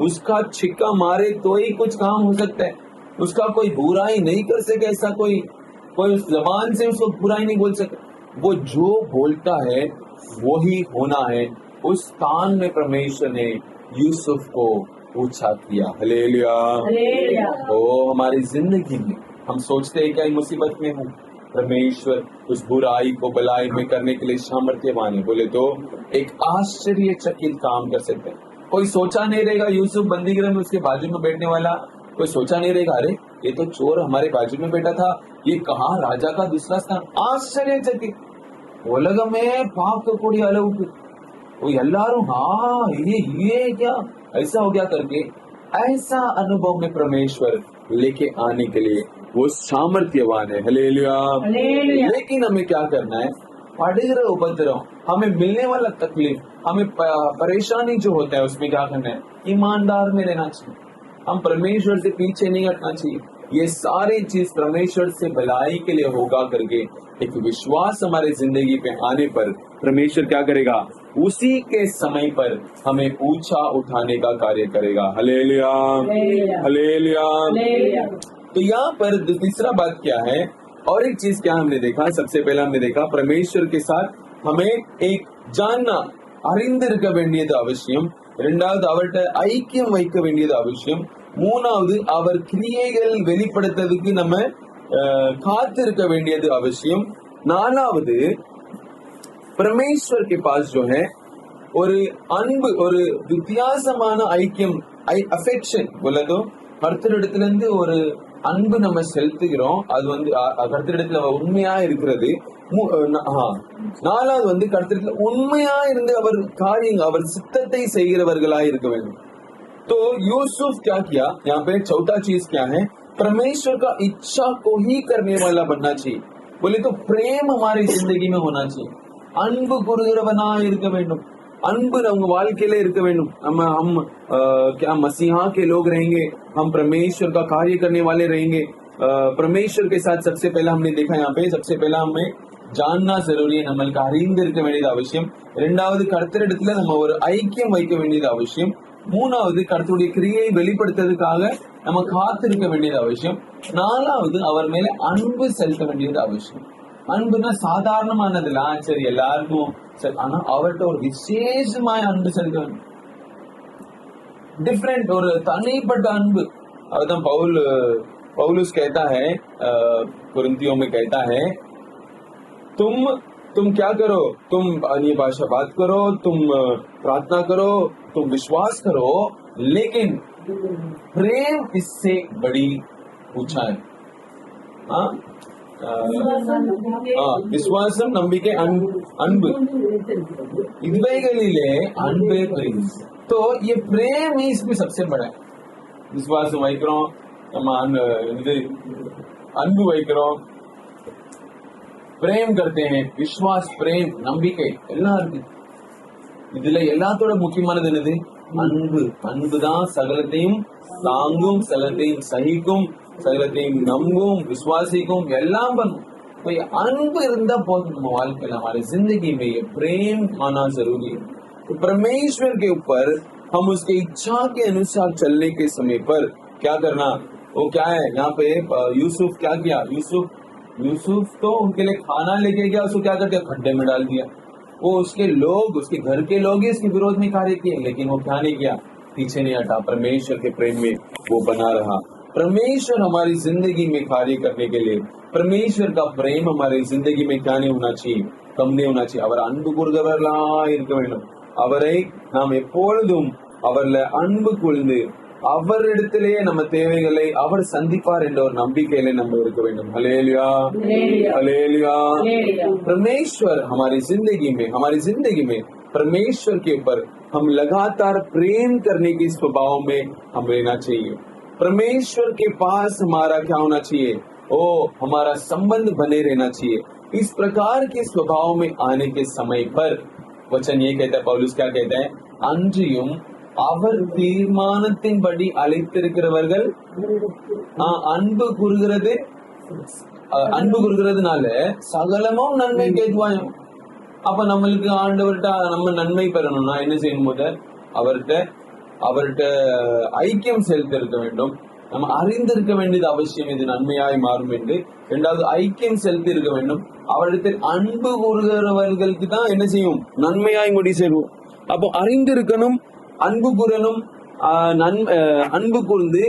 उसका छिक्का मारे तो ही कुछ काम हो सकता है. उसका कोई बुराई नहीं कर सके, ऐसा कोई उस जबान से उसको बुराई नहीं बोल सके. वो जो बोलता है वो ही होना है. उस स्थान में परमेश्वर ने यूसुफ को ऊंचा किया. हालेलुया. तो हमारी जिंदगी में हम सोचते हैं क्या मुसीबत में हूँ, परमेश्वर उस बुराई को भलाई में करने के लिए सामर्थ्यवान है. बोले तो एक आश्चर्यचकित काम कर सकते हैं. कोई सोचा नहीं रहेगा यूसुफ बंदीगृह में उसके बाजू में बैठने वाला, कोई सोचा नहीं रहेगा अरे ये तो चोर हमारे बाजू में बैठा था, ये कहाँ राजा का दूसरा स्थान. आश्चर्यचकित. उलगमे पाकக்கூடிய அளவுக்கு எல்லாரும் हाँ ये क्या ऐसा हो गया करके ऐसा अनुभव में परमेश्वर लेके आने के लिए वो सामर्थ्यवान है. हालेलुया. लेकिन हमें क्या करना है? पड़ेगा उपद्रव, हमें मिलने वाला तकलीफ, हमें परेशानी जो होता है उसमें क्या करना है? ईमानदार में रहना चाहिए. हम परमेश्वर से पीछे नहीं हटना चाहिए. ये सारी चीज परमेश्वर से भलाई के लिए होगा करके एक विश्वास हमारे जिंदगी पे आने पर परमेश्वर क्या करेगा? उसी के समय पर हमें ऊंचा उठाने का कार्य करेगा. हालेलुया. हालेलुया. तो यहाँ पर तीसरा बात क्या है? और एक चीज क्या हमने देखा? सबसे पहला हमने देखा परमेश्वर के साथ हमें एक जानना அறிந்திருக்க வேண்டியது அவசியம். இரண்டாவது அவர்கிட்ட ஐக்கியம் வைக்க வேண்டியது அவசியம். மூணாவது அவர் கிரியைகள் வெளிப்படுத்துறதுக்கு நம்ம காத்திருக்க வேண்டியது அவசியம். நாலாவது परमेश्वर के पास जो है ஒரு அன்பு, ஒரு வித்தியாசமான ஐக்கியம், அஃபெக்ஷன் बोला तो கர்த்தரிடத்துல இருந்து ஒரு அன்பு நம்ம செலுத்துகிறோம். அது வந்து கர்த்தரிடத்துல உண்மையா இருக்கிறது. நாலாவது கர்த்தரிடத்துல உண்மையா இருந்து அவர் காரியங்கள், அவர் சித்தத்தை செய்கிறவர்களா இருக்க வேண்டும். तो यूसुफ क्या किया? यहाँ पे चौथा चीज क्या है? परमेश्वर का इच्छा को ही करने वाला बनना चाहिए. बोले तो प्रेम हमारी जिंदगी में होना चाहिए. அன்பு கூறுகிறவனா இருக்க வேண்டும். அன்பு நம்ம வாழ்க்கையில இருக்க வேண்டும். हम क्या मसीहा के लोग रहेंगे, हम परमेश्वर का कार्य करने वाले रहेंगे. परमेश्वर के साथ सबसे पहला हमने देखा यहाँ पे, सबसे पहला हमें जानना जरूरी है, நம்மளுக்கு அறிந்திருக்க வேண்டியது அவசியம். இரண்டாவது கர்த்தரிடத்துல நம்ம ஒரு ஐக்கியம் வைக்க வேண்டியது அவசியம். மூணாவது கர்த்தருடைய கிரியை வெளிப்படுத்துறதுக்காக நம்ம காத்திருக்க வேண்டியது அவசியம். நாலாவது அவர் மேல அன்பு செலுத்த வேண்டியது அவசியம். அன்புனா சாதாரணமானதுல சரி எல்லாருக்கும் சரி, ஆனா அவர்கிட்ட ஒரு விசேஷமாய் அன்பு செலுத்த வேண்டும். डिफरेंट और तनिपट अன்பு. அதுதான் पौलुस कहता है, कुरिन्थियों में कहता है, तुम क्या करो? तुम अन्य भाषा बात करो, तुम प्रार्थना करो, तुम विश्वास करो, लेकिन प्रेम इससे बड़ी ऊंचा है. விசுவாசம், நம்பிக்கை, அன்பு, இவைகளிலே அன்பே பெரிது. तो ये प्रेम ही इसमें सबसे बड़ा है. விசுவாசம் வைக்கிறோம், நம்ம அன்பு வைக்கிறோம், பிரேம் करते हैं, விசுவாஸ், பிரேம், நம்பிக்கை எல்லாம் இருக்கு. இதுல எல்லாத்தோட முக்கியமானது என்னது? அன்பு. அன்புதான் சகலத்தையும் தாங்கும், சகலத்தையும் சகிக்கும், சகலத்தையும் நம்பும், விசுவாசிக்கும், எல்லாம் பண்ணும். तो ये अன்பு இருந்தா போதும் நம்ம வாழ்க்கையில. हमारी जिंदगी में ये प्रेम आना जरूरी है. तो परमेश्वर के ऊपर हम उसके इच्छा के अनुसार चलने के समय पर क्या करना? वो क्या है? यहाँ पे यूसुफ क्या किया? यूसुफ तो उनके लिए खाना लेके गया, उसको क्या कर दिया? खड्डे में डाल दिया. वो उसके लोग, उसके घर के लोग ही इसके विरोध में कार्य किए, लेकिन वो क्या नहीं किया? पीछे नहीं हटा, परमेश्वर के प्रेम में वो बना रहा. परमेश्वर हमारी जिंदगी में कार्य करने के लिए परमेश्वर का प्रेम हमारी जिंदगी में क्या नहीं होना चाहिए, कम नहीं होना चाहिए. அவர் அன்பு கூறுகிறவர்களா இருக்க வேண்டும். அவரை நாம் எப்பொழுதும் அவர்ல அன்பு கூர்ந்து அவரிடத்திலேயே நம்ம தேவைகளை அவர் சந்திப்பார் என்ற ஒரு நம்பிக்கையில நம்ம இருக்க வேண்டும். ஹல்லேலூயா, ஹல்லேலूया. परमेश्वर हमारी जिंदगी में परमेश्वर के ऊपर हम लगातार प्रेम करने के स्वभाव में हम रहना चाहिए. परमेश्वर के पास हमारा क्या होना चाहिए, ओ हमारा संबंध बने रहना चाहिए. इस प्रकार के स्वभाव में आने के समय पर वचन ये कहता है, पौलुस क्या कहता है, அன்றியும் அவர் தீர்மானத்தின்படி அழைத்திருக்கிறவர்கள் அன்பு கூறுகிறதுனால சகலமும் நன்மை கேட்பாயும். அப்ப நம்மளுக்கு ஆண்டவர்கிட்ட நம்ம நன்மை பெறணும்னா என்ன செய்யணும், முதல் அவர்கிட்ட ஐக்கியம் செலுத்த இருக்க வேண்டும். நம்ம அறிந்திருக்க வேண்டியது அவசியம், இது நன்மையாய் மாறும் என்று. இரண்டாவது, ஐக்கியம் செலுத்தி இருக்க வேண்டும். அவரிடத்தில் அன்பு கூறுகிறவர்களுக்கு தான் என்ன செய்யும், நன்மையாய் முடி செய்வோம். அப்போ அறிந்திருக்கணும், அன்பு கூறணும். அன்பு கூர்ந்து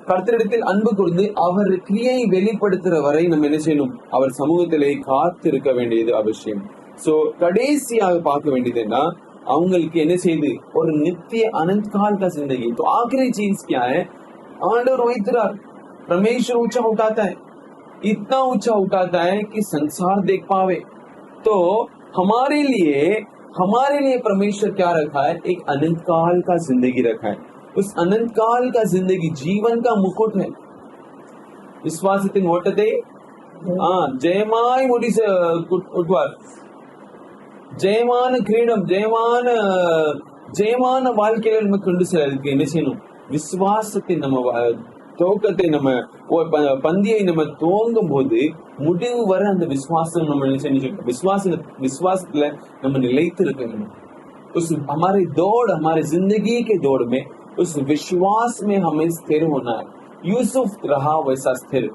கர்த்தரிடத்தில் அன்பு கூர்ந்து அவர் கிரியை வெளிப்படுத்துற வரை நம்ம என்ன செய்யணும், அவர் சமூகத்திலே காத்து இருக்க வேண்டியது அவசியம். சோ கடைசியாக பார்க்க வேண்டியதுன்னா அவங்களுக்கு என்ன செய்யுது, ஒரு நித்திய अनंत काल का जिंदगी. तो आखिरी चीज क्या है, आंडवर वहीतरार परमेश्वर ऊंचा उठाता है, इतना ऊंचा उठाता है कि संसार देख पावे. तो हमारे लिए परमेश्वर क्या रखा है, एक अनंत काल का जिंदगी रखा है. उस अनंत काल का जिंदगी जीवन का मुकुट है. विश्वासத்தின் ஓட்டத்தை ஜெயமாய் முடிச்சு உட்வார். ஜெயமான கிரீடம், ஜெயமான வாழ்க்கையில நம்ம கொண்டு செல்றதுக்கு என்ன செய்யணும், விசுவாசத்தை நம்ம துவக்கத்தை நம்ம பந்தியை நம்ம துவங்கும் போது முடிவு வர அந்த விசுவாசம் நம்ம விசுவாசத்துல நம்ம நிலைத்து இருக்கணும். उस हमारे दौड़, हमारे जिंदगी के दौड़ में उस विश्वास में हमें स्थिर होना है. यूसुफ रहा वैसा स्थिर.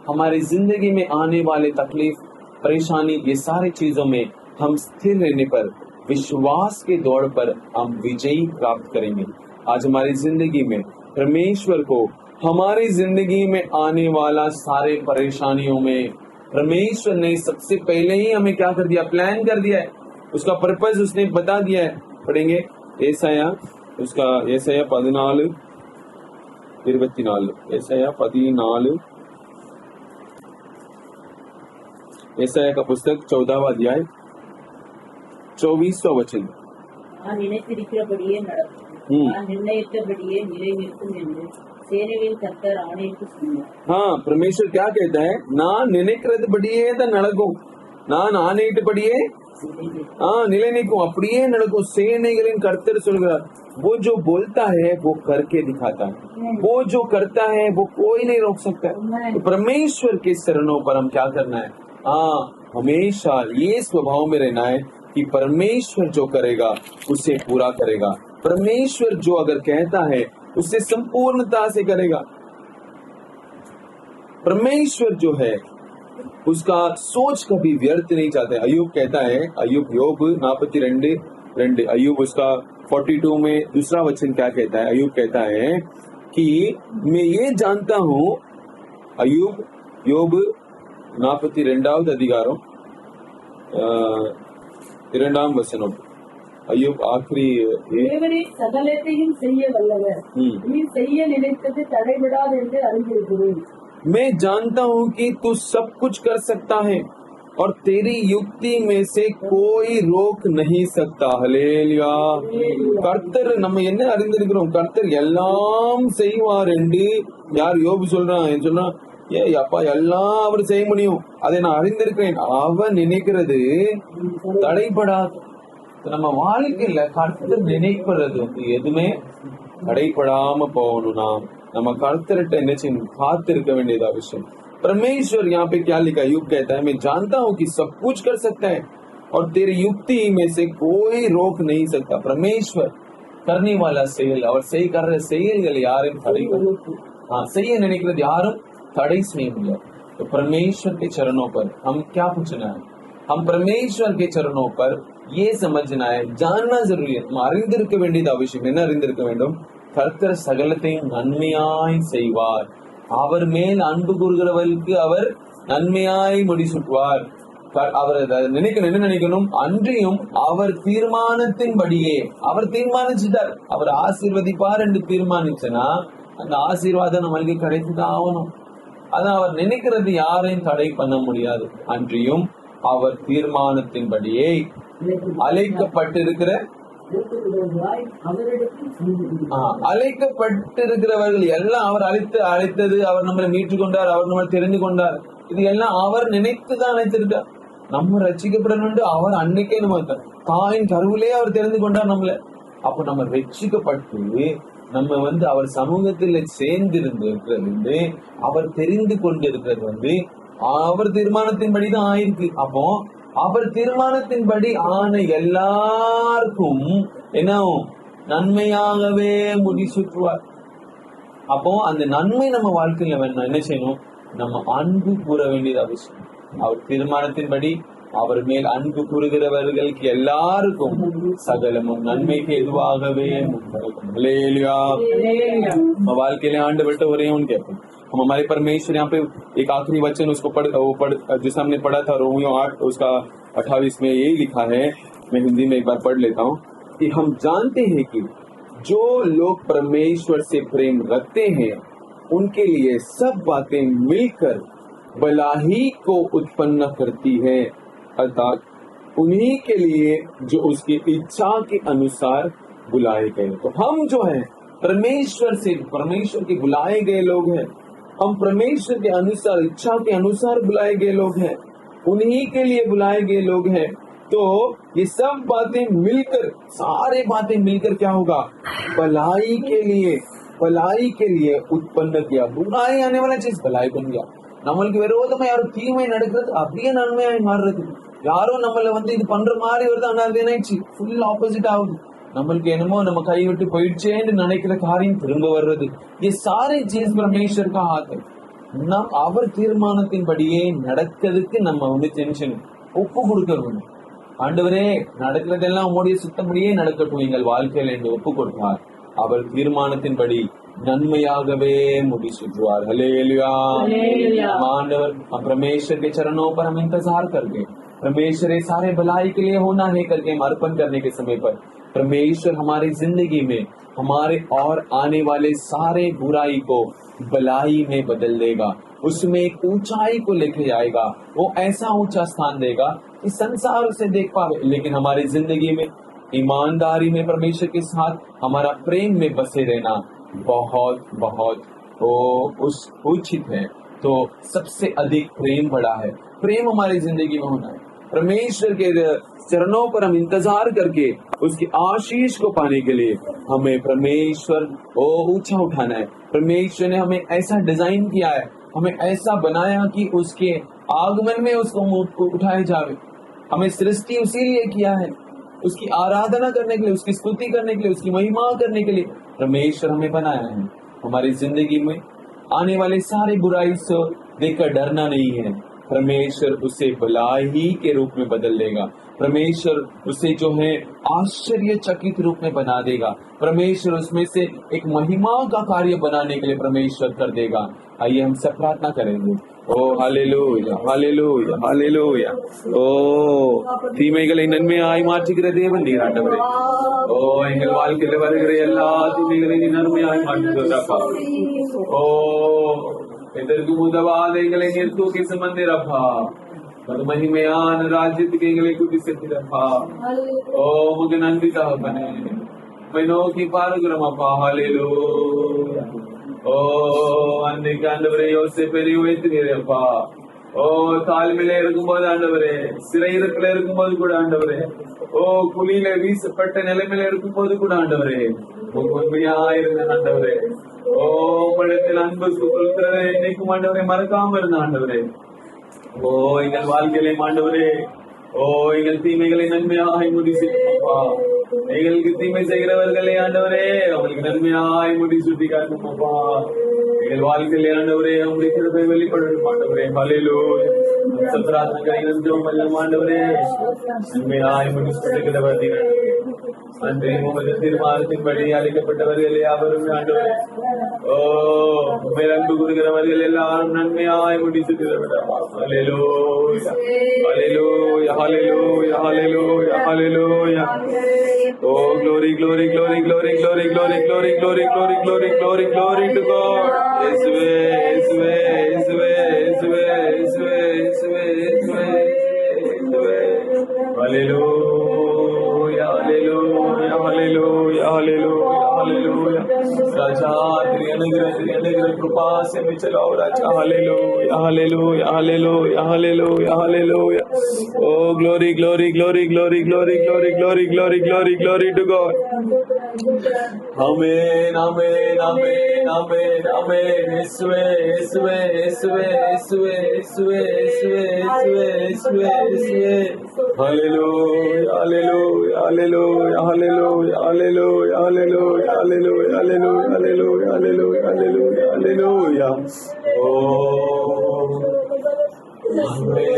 हमारी जिंदगी में आने वाले तकलीफ, परेशानी, ये सारी चीजों में हम स्थिर रहने पर, विश्वास के दौड़ पर हम विजयी प्राप्त करेंगे. आज हमारी जिंदगी में परमेश्वर को हमारी जिंदगी में आने वाला सारे परेशानियों में परमेश्वर ने सबसे पहले ही हमें क्या कर दिया, प्लान कर दिया है. उसका पर्पस उसने बता दिया है. पढ़ेंगे ஏசாயா 14:24. ஏசாயா का पुस्तक 14वां अध्याय 24वां वचन. நான் நினைத்திருக்கிறபடியே நடக்கும், நான் நிர்ணயித்தபடியே நிலை நிற்கும் என்று சேனைகளின் கர்த்தர் ஆணையிட்டு சொன்னார். हाँ, परमेश्वर क्या कहता है, நான் நினைக்கிறதுபடியே தான் நடக்கும், நான் ஆணையிட்டபடியே நிலை நிற்கும், அப்படியே நடக்கும். சேனைகளின் கர்த்தர் சொல்கிறார். वो जो बोलता है वो करके दिखाता है, वो जो करता है वो कोई नहीं रोक सकता है. तो परमेश्वर के चरणों पर हम क्या करना है, हमेशा ये स्वभाव में रहना है कि परमेश्वर जो करेगा उसे पूरा करेगा. परमेश्वर जो अगर कहता है उसे संपूर्णता से करेगा. परमेश्वर जो है उसका सोच कभी व्यर्थ नहीं जाता है. अय्यूब कहता है, योग 42:2, अय्यूब उसका 42 में दूसरा वचन क्या कहता है, अय्यूब कहता है कि मैं ये जानता हूँ, अय्यूब योग 42வது அதிகாரம் 2ஆம் வசனம். அய்யூப் ஆखिरी தேவனே சகலத்தையும் செய்ய வல்லவர், நீ செய்ய நினைத்தது தடைபடாது என்று அறிந்திருக்கிறேன். मैं जानता हूँ कि तू सब कुछ कर सकता है और तेरी युक्ति में से कोई रोक नहीं सकता. ஹல்லேலூயா. கர்த்தர் நம்ம என்ன அறிந்திருக்கிறோம், கர்த்தர் எல்லாம் செய்வார் என்று யார் யோபு சொல்றான். அப்பா எல்லாம் அவர் செய்ய முடியும், அதை நான் அறிந்திருக்கிறேன். அவன் நினைக்கிறது தடைபடாது. நம்ம வாழ்க்கையில கர்த்தர் நினைக்கிறது எதுவுமே தடைபடாம போகணும்னா நம்ம கர்த்தர்கிட்ட என்ன செய்யணும், காத்திருக்க வேண்டியது அவசியம். परमेश्वर यहाँ पे क्या लिखा, युग कहता है मैं जानता हूँ कि सब कुछ कर सकता है और तेरी युक्ति में से कोई रोक नहीं सकता. परमेश्वर करने वाला செயல், அவர் कर रहे செயல்கள் யாரும் தடை செய்ய நினைக்கிறது யாரும் தடை செய்ய முடியாது. तो परमेश्वर के चरणों पर हम क्या पूछना है, हम परमेश्वर के चरणों पर ये समझना है, जानना जरूरी है. அறிந்திருக்க வேண்டியது அவசியம். என்ன அறிந்திருக்க வேண்டும், கர்த்தர் சகலத்தையும் நன்மையாய் செய்வார். அவர் மேல் அன்பு கூறுகிறவர்களுக்கு அவர் நன்மையாய் முடிசூட்டுவார். அவர் நினைக்கணும், என்ன நினைக்கணும்? அன்றியும் அவர் தீர்மானத்தின்படியே, அவர் தீர்மானிச்சுட்டார், அவர் ஆசீர்வதிப்பார் என்று தீர்மானிச்சனா அந்த ஆசீர்வாதம் நம்மளுக்கு கிடைத்துதான் ஆகணும். அதான் அவர் நினைக்கிறது யாரையும் தடை பண்ண முடியாது. அன்றியும் அவர் தீர்மானத்தின்படியே அழைக்கப்பட்டிருக்கிற அழைக்கப்பட்டிருக்கிறவர்கள் எல்லாம் அவர் அழைத்தது, அவர் நம்மளை மீட்டுக் கொண்டார், அவர் நம்மளை தெரிந்து கொண்டார். இது எல்லாம் அவர் நினைத்துதான் அழைத்திருக்கார். நம்ம ரட்சிக்கப்படணும் அவர் அன்னைக்கே நம்ம தாயின் கருவிலே அவர் தெரிந்து கொண்டார் நம்மள. அப்ப நம்ம ரட்சிக்கப்பட்டு நம்ம அவர் சமூகத்தில் சேர்ந்திருந்து இருக்கிறது அவர் தெரிந்து கொண்டிருக்கிறது அவர் தீர்மானத்தின்படிதான் ஆயிருக்கு. அப்போ அவர் தீர்மானத்தின்படி ஆன எல்லாருக்கும் என்ன நன்மையாகவே முடிசூட்டுவார். அப்போ அந்த நன்மை நம்ம வாழ்க்கையில வேணும். என்ன செய்யணும்? நம்ம அன்பு கூற வேண்டியது அவசியம். அவர் தீர்மானத்தின்படி அவர் மேல் அன்பு கூறுகிறவர்களுக்கு எல்லாருக்கும் சகலமும் நன்மைக்கு எதுவாகவே வாழ்க்கையில आंड बेटे हो रहे हैं उनके हम हमारे परमेश्वर यहाँ पे एक आखिरी वचन उसको जिसे हमने पढ़ा था रोमियो 8 उसका 28 में यही लिखा है। मैं हिंदी में एक बार पढ़ लेता हूँ कि हम जानते हैं कि जो लोग परमेश्वर से प्रेम रखते हैं उनके लिए सब बातें मिलकर भलाई को उत्पन्न करती है, अर्थात उन्हीं के लिए जो उसकी इच्छा के अनुसार बुलाए गए। तो हम जो है परमेश्वर के बुलाए गए लोग हैं। हम परमेश्वर के अनुसार, इच्छा के अनुसार बुलाए गए लोग हैं, उन्हीं के लिए बुलाए गए लोग हैं। तो ये सब बातें मिलकर, सारे बातें मिलकर क्या होगा? भलाई के लिए उत्पन्न किया। बुराई आने वाला चीज भलाई बन गया। நம்மளுக்கு விரோதமா யாரும் தீமை நடக்கிறது அப்படியே நன்மையாய் மாறுறது. யாரோ நம்மள இது பண்ற மாதிரி வருது, ஆனா அது என்னாச்சு? ஃபுல் ஆப்போசிட் ஆகுது. நம்மளுக்கு என்னமோ நம்ம கை விட்டு போயிடுச்சேன்னு நினைக்கிற காரியம் திரும்ப வர்றது. ये सारे चीज परमेश्वर का हाथ है. நம் அவர் தீர்மானத்தின்படியே நடக்கிறதுக்கு நம்ம டென்ஷன் ஒப்பு கொடுக்கணும். ஆண்டவரே நடக்கிறதெல்லாம் உங்களுடைய சுத்தப்படியே நடக்கட்டும் எங்கள் வாழ்க்கையில என்று ஒப்பு கொடுத்தார். அவர் தீர்மானத்தின்படி நன்மையாகவே முடிசூட்டுவார்। हालेलुया। आंडवर परमेश्वर के चरणों पर हम इंतजार करके, परमेश्वर सारे भलाई के लिए होना है करके हम अर्पण करने के समय पर परमेश्वर हमारी जिंदगी में हमारे और आने वाले सारे बुराई को भलाई में बदल देगा। उसमें एक ऊंचाई को लेके जाएगा। वो ऐसा ऊंचा स्थान देगा कि संसार उसे देख पावे, लेकिन हमारी जिंदगी में ईमानदारी में परमेश्वर के साथ हमारा प्रेम में बसे रहना बहुत बहुत उचित है। तो सबसे अधिक प्रेम बड़ा है। प्रेम हमारी जिंदगी में होना है। परमेश्वर के चरणों पर हम इंतजार करके उसकी आशीष को पाने के लिए हमें परमेश्वर को ऊंचा उठाना है। परमेश्वर ने हमें ऐसा डिजाइन किया है, हमें ऐसा बनाया कि उसके आगमन में उसको उठाए जावे। हमें सृष्टि उसी लिए किया है, उसकी आराधना करने के लिए, उसकी स्तुति करने के लिए, उसकी महिमा करने के लिए परमेश्वर हमें बनाया है। हमारी जिंदगी में आने वाले सारे बुराई से देखकर डरना नहीं है। परमेश्वर उसे भलाई के रूप में बदल देगा। परमेश्वर उसे जो है आश्चर्यचकित रूप में बना देगा। परमेश्वर उसमें से एक महिमा का कार्य बनाने के लिए परमेश्वर कर देगा। आइए हम सब प्रार्थना करेंगे। ओ हालेलूया, हालेलूया, हालेलूया। ओ தீமைகளை நன்மையாய் மாற்றுகிற தேவன் நீர் ஆண்டவரே. ஓ எங்கள் வாழ்க்கையில் வருகிற எல்லா தீமைகளையும் நன்மையாய் மாற்றுகிறப்பா. ஓ எதற்கு உதவாத எங்களை நீர் தூக்கி சுமந்திரப்பா. அது மகிமையான ராஜ்யத்துக்கு எங்களை கூட்டி சேர்த்திரப்பா. ஓ உமக்கு நன்றி தகப்பனே. உம்மை நோக்கி பாருகிறோமப்பா. ஹல்லேலூயா. ஓ அன்றைக்கு ஆண்டவரே யோசேப்பை உயர்த்துகிறப்பா. ஓ தாழ்மையில இருக்கும்போது ஆண்டவரே, சிறையிருப்பில இருக்கும்போது கூட ஆண்டவரே, ஓ குழியில வீசப்பட்ட நிலைமையில இருக்கும்போது கூட ஆண்டவரே உண்மையா இருந்த ஆண்டவரே, ஓ உங்களிடத்தில் அன்பு கொடுக்கிறதை என்னைக்கும் ஆண்டவரை மறக்காம இருந்த ஆண்டவரே. ஓ எங்கள் வாழ்க்கையிலே ஆண்டவரே, ஓ எங்கள் தீமைகளை நன்மையாய் முடிச்சுப்பா. எங்களுக்கு தீமை செய்கிறவர்களே ஆண்டவரே அவங்களுக்கு நன்மையாய் முடி சுட்டி காட்டுப்பா. எங்கள் வாழ்க்கையிலே ஆண்டவரே அவங்களுடைய கிருபை வெளிப்படணும் ஆண்டவரே. ஹல்லேலூயா. பிரார்த்தனை ஆண்டவரே நன்மையாய் முடி சுட்டுகிறவர் நன்றி உமது தீர்மானத்தின்படி அழைக்கப்பட்டவர்கள் யாவரும் ஆண்டவரே ஓ உம்மை அன்பு கூறுகிறவர்கள் எல்லாரும் நன்மையாய் முடித்து தருவதாக. ஹல்லேலூயா ஹல்லேலூயா ஹல்லேலூயா ஹல்லேலூயா ஹல்லேலூயா. Oh, glory, glory, glory, glory, glory, glory, glory, glory, glory, glory, glory, glory to God. Yeswe, Yeswe, Yeswe, Yeswe, Yeswe, Yeswe, Yeswe, Yeswe. Hallelujah, hallelujah, hallelujah, hallelujah, hallelujah. राजा तेरी अनुग्रह कृपा से मैं चलाओ राजा. Hallelujah, hallelujah, hallelujah, hallelujah, hallelujah. Oh, glory, glory, glory, glory, glory, glory, glory, glory, glory, glory to God. Amen, amen, amen, amen, amen. Yeswe, Yeswe, Yeswe, Yeswe, Yeswe, Yeswe, Yeswe, Yeswe, Yeswe. Hallelujah, hallelujah, hallelujah, hallelujah, hallelujah, hallelujah, hallelujah, hallelujah, hallelujah, hallelujah, hallelujah, hallelujah. Oh, amen.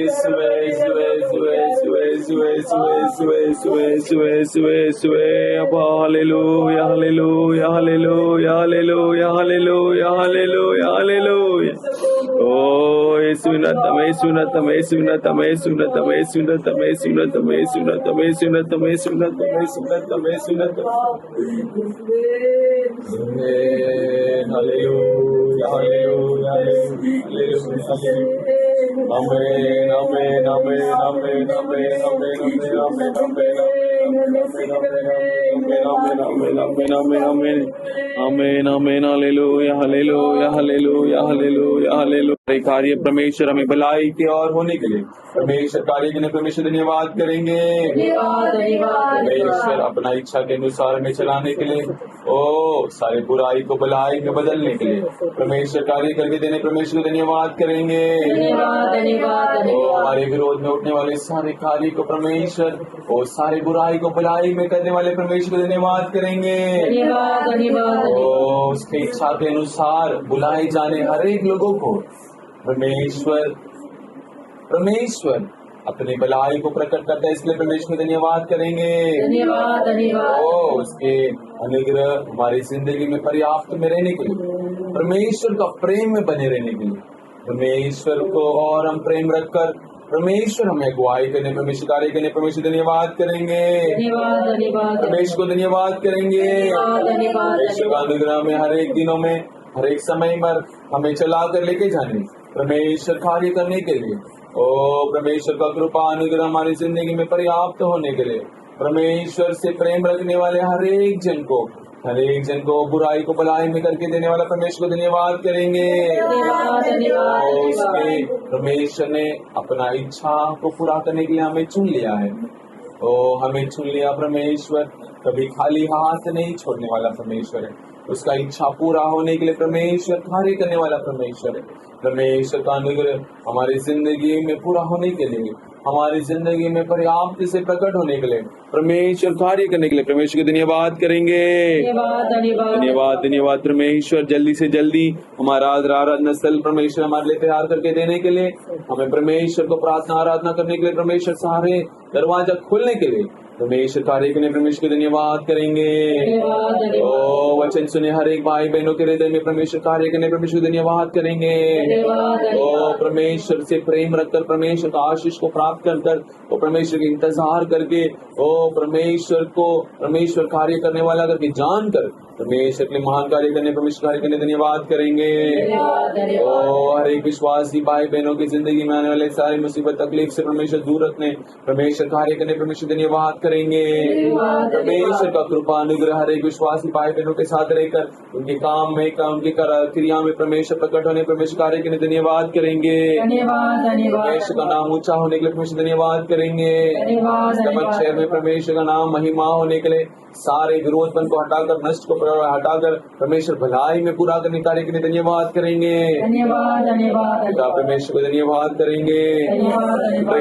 Yeswe, Yeswe, Yeswe, Yeswe, Yeswe, Yeswe, Yeswe, Yeswe, Yeswe, Yeswe. Hallelujah, hallelujah, hallelujah, hallelujah, hallelujah, hallelujah, hallelujah. Oh, Yesunatam, Yesunatam, Yesunatam, Yesunatam, Yesunatam, Yesunatam, Yesunatam, Yesunatam, Yesunatam, Yesunatam, Yesunatam. Amen. Hallelujah, hallelujah, hallelujah. Amen, amen, amen, amen, amen, amen, amen, amen, amen, amen, hallelujah, hallelujah, hallelujah, hallelujah, hallelujah. कार्य परमेश्वर हमें भलाई की ओर होने के लिए परमेश्वर कार्य के लिए परमेश्वर धन्यवाद करेंगे. परमेश्वर अपना इच्छा के अनुसार हमें चलाने के लिए ओ सारी बुराई को भलाई में बदलने के लिए परमेश्वर कार्य करके देने परमेश्वर को धन्यवाद करेंगे. ओ हमारे विरोध में उठने वाले सारे कार्य को परमेश्वर ओ सारी बुराई को भलाई में करने वाले परमेश्वर को धन्यवाद करेंगे. ओ उसकी इच्छा के अनुसार बुलाए जाने हर एक लोगों को परमेश्वर अपनी भलाई को प्रकट करता है, इसलिए परमेश्वर को धन्यवाद करेंगे. ओ उसके अनुग्रह हमारी जिंदगी में पर्याप्त में रहने के लिए परमेश्वर का प्रेम में बने रहने के लिए परमेश्वर को और हम प्रेम रखकर परमेश्वर हमें अगुवाई करने परमेश्वर कार्य करने परमेश्वर धन्यवाद करेंगे. परमेश्वर को धन्यवाद करेंगे. परमेश्वर का अनुग्रह में हर एक दिनों में हर एक समय पर हमें चला कर लेके जाने परमेश्वर कार्य करने के लिए ओ परमेश्वर का कृपा अनुग्रह हमारी जिंदगी में पर्याप्त होने के लिए परमेश्वर से प्रेम रखने वाले हर एक जन को बुराई को भलाई में करके देने वाला परमेश्वर को धन्यवाद करेंगे. उसके परमेश्वर ने अपना इच्छा को पूरा करने के लिए हमें चुन लिया है. ओ हमें चुन लिया परमेश्वर कभी खाली हाथ नहीं छोड़ने वाला परमेश्वर है. उसका इच्छा पूरा होने के लिए परमेश्वर कार्य करने वाला परमेश्वर है. परमेश्वर का अनुग्रह हमारी जिंदगी में पूरा होने के लिए हमारी जिंदगी में पर्याप्त से प्रकट होने के लिए परमेश्वर कार्य करने के लिए परमेश्वर को धन्यवाद करेंगे. धन्यवाद धन्यवाद परमेश्वर जल्दी से जल्दी हमारा आराधना स्थल परमेश्वर हमारे लिए तैयार करके देने के लिए हमें परमेश्वर को प्रार्थना आराधना करने के लिए परमेश्वर सारे दरवाजा खोलने के लिए परमेश्वर कार्य करने परमेश्वर को धन्यवाद करेंगे. ओ वचन सुने हर एक भाई बहनों के हृदय में परमेश्वर कार्य करने परमेश्वर को धन्यवाद करेंगे. ओ परमेश्वर से प्रेम रखकर परमेश्वर का आशीष को प्राप्त कर वो परमेश्वर के इंतजार करके ओ परमेश्वर कार्य करने वाला करके जानकर परमेश्वर के महान कार्य करने परमेश्वर कार्य करने धन्यवाद करेंगे. ओ हर एक विश्वासी भाई बहनों की जिंदगी में आने वाले सारी मुसीबत तकलीफ से परमेश्वर दूर रखने परमेश्वर कार्य करने परमेश्वर धन्यवाद करेंगे. परमेश्वर का कृपा अनुग्रह हर एक विश्वासी भाई बहनों के साथ रहकर उनके काम में उनकी क्रिया में परमेश्वर प्रकट होने परमेश्वर कार्य करने धन्यवाद करेंगे. परमेश्वर का नाम ऊंचा होने के लिए परमेश्वर धन्यवाद करेंगे. शहर में परमेश्वर का नाम महिमा होने के लिए सारे विरोधपन को हटाकर नष्ट को हटाकर परमेश्वर भलाई में पूरा करने कार्य के लिए धन्यवाद करेंगे. परमेश्वर को धन्यवाद करेंगे.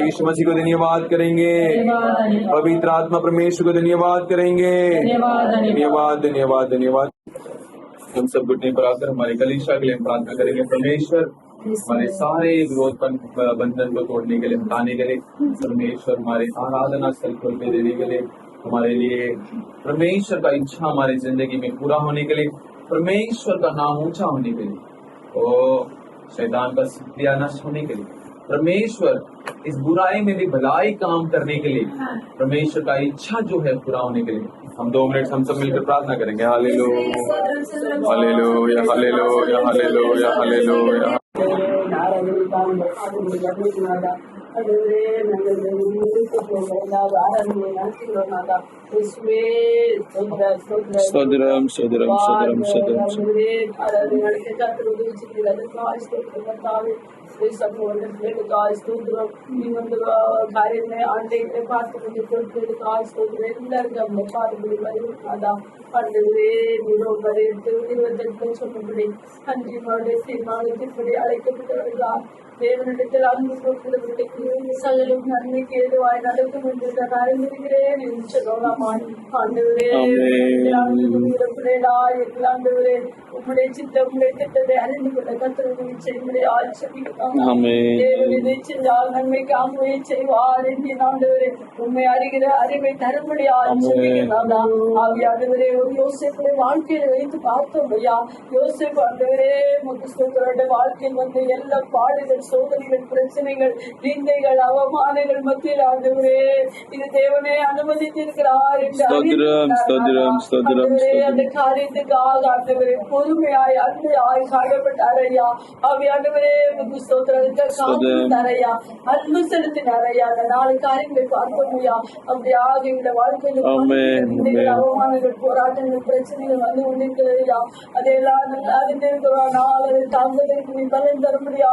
यीशु मसीह को धन्यवाद करेंगे. पवित्र आत्मा परमेश्वर को धन्यवाद करेंगे. धन्यवाद धन्यवाद धन्यवाद. हम सब घुटने पर आकर हमारे कलीसिया के लिए प्रार्थना करेंगे. परमेश्वर हमारे सारे विरोधपन बंधन को तोड़ने के लिए हटाने के लिए परमेश्वर हमारे आराधना स्थल खोल के देने के लिए हमारे लिए परमेश्वर का इच्छा हमारी जिंदगी में पूरा होने के लिए, परमेश्वर का नाम ऊंचा होने के लिए, ओ शैतान का सत्यानाश होने के लिए, परमेश्वर इस बुराई में भी भलाई काम करने के लिए, परमेश्वर का इच्छा जो है पूरा होने के लिए हम 2 मिनट हम सब मिलकर प्रार्थना करेंगे। Hallelujah hallelujah hallelujah hallelujah hallelujah. Stotram stotram stotram தேவனிடத்தில் அன்பு கொடுக்கிறவர்களுக்கு சகலம் நன்மைக்கு ஏதுவாய் நடக்கும் என்று நான் அறிந்திருக்கிறேன் என்று சொல்லலாம். ஆண்டவரே ஆண்டவரே உம்முடைய சித்தம் உம்முடைய திட்டத்தை அறிந்து கொள்ள கர்த்தருடைய செய்முறை ஆட்சேபிக்கலாம். தேவன் இதை செஞ்சால் நன்மைக்காகவே செய்வார் என்று ஆண்டவரே உண்மை அறிகிற அறிவை தரும்படி ஆட்சேபிக்கலாம். ஆவியானவரே ஒரு யோசேப்புடைய வாழ்க்கையை வைத்து பார்த்தோம் ஐயா. யோசேப்பு ஆண்டவரே முக்கிய வாழ்க்கையில் வந்து எல்லா பாடுகள் சோதனைகள் பிரச்சனைகள் நிந்தைகள் அவமானங்கள் மத்தியில் ஆண்டவரே இது தேவனே அனுமதித்திருக்கிறார் என்று அந்த காரியத்துக்காக ஆண்டவரே பொறுமையாய் அன்பையாய் காயப்பட்டார் ஐயா. ஆவியானவரே ஸ்தோத்திரம் ஐயா, அன்பு செலுத்தினார் ஐயா. அந்த 4 காரியங்களை பார்த்தோம் ஐயா. அப்படியாக இந்த வாழ்க்கையில் அவமானங்கள் போராட்டங்கள் பிரச்சனைகள் வந்து கொண்டிருக்கிறது ஐயா. அதையெல்லாம் நாளை தாங்குவதற்கு நீ பலன் தரும்படியா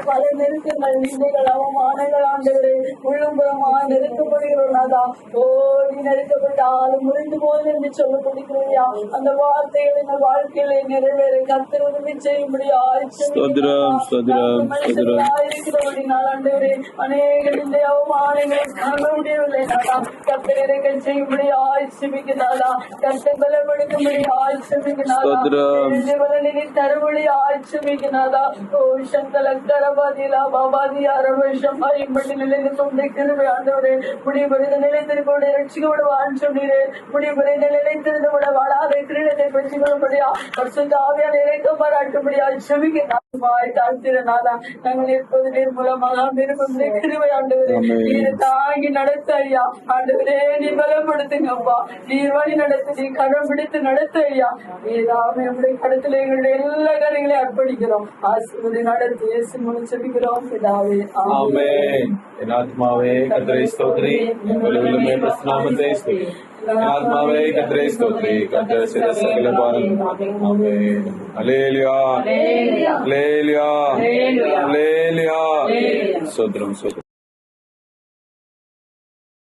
பல நெருக்கங்கள் நிந்தைகள் அவமானங்கள் ஆண்டவரே உள்ளும்புறமா நெருக்கப்படுகிறோம். ஓ நீ நெருக்கப்பட்டாலும் முறிந்து போது என்று சொல்லப்படுகிறோம். அந்த வார்த்தைகள் எங்கள் வாழ்க்கையில நிறைவேற கர்த்தர் உதவி செய்யும்படியா இருக்கிறபடினால் ஆண்டவரே அநேக நிந்தை அவமானங்களை காண முடியவில்லை நாதா. கர்த்தர் இறைகள் செய்யும்படியா ஆட்சேபிக்கிறாரா. கர்த்தர் பலப்படுத்தும்படி ஆட்சேபிக்கிறாரா. தரும்படி ஆட்சேபிக்கிறாரா. ஓ சங்கலக்கரபாதிலா பாபாதியா ரமேஷம் ஐம்படி நிலைந்து கொண்டே கிருபை ஆண்டவரே முடிவுபடுத்த நிலைத்திருக்கோட ரட்சிக்கப்படுவான்னு சொன்னீரே. முடிவுபடுத்த நிலைத்திருந்து விட வாழாத கிரீடத்தை பெற்றுக்கொள்ளும்படியா பரிசுத்த ஆவியான இறைக்கம் பாராட்டும்படியா செபிக்க தாழ்த்திரநாதா. நாங்கள் எப்போது நீர் மூலமாக விரும்பும் கிருபை ஆண்டவரே நீர் தாங்கி நடத்த ஐயா. ஆண்டவரே நீ பலப்படுத்துங்கப்பா. நீர் வழி நடத்து, நீ கரம் பிடித்து நடத்த ஐயா. நீதாமே நம்முடைய கடத்துல எங்களுடைய எல்லா காரியங்களையும் அர்ப்பணிக்கிறோம். ஆசீர்வதி நடத்தி இயேசு மூலம் செபிக்கிறோம் பிதாவே. ஆமென். என் ஆத்மாவே கர்த்தரை ஸ்தோத்திரி, என் உள்ளமே பிரசன்னாமத்தை ஸ்தோத்திரி. என் ஆத்மாவே கர்த்தரை ஸ்தோத்திரி, கர்த்தர் செய்த சகல பாரம். ஆமென். அல்லேலூயா அல்லேலூயா அல்லேலூயா. ஸ்தோத்திரம் ஸ்தோத்திரம்.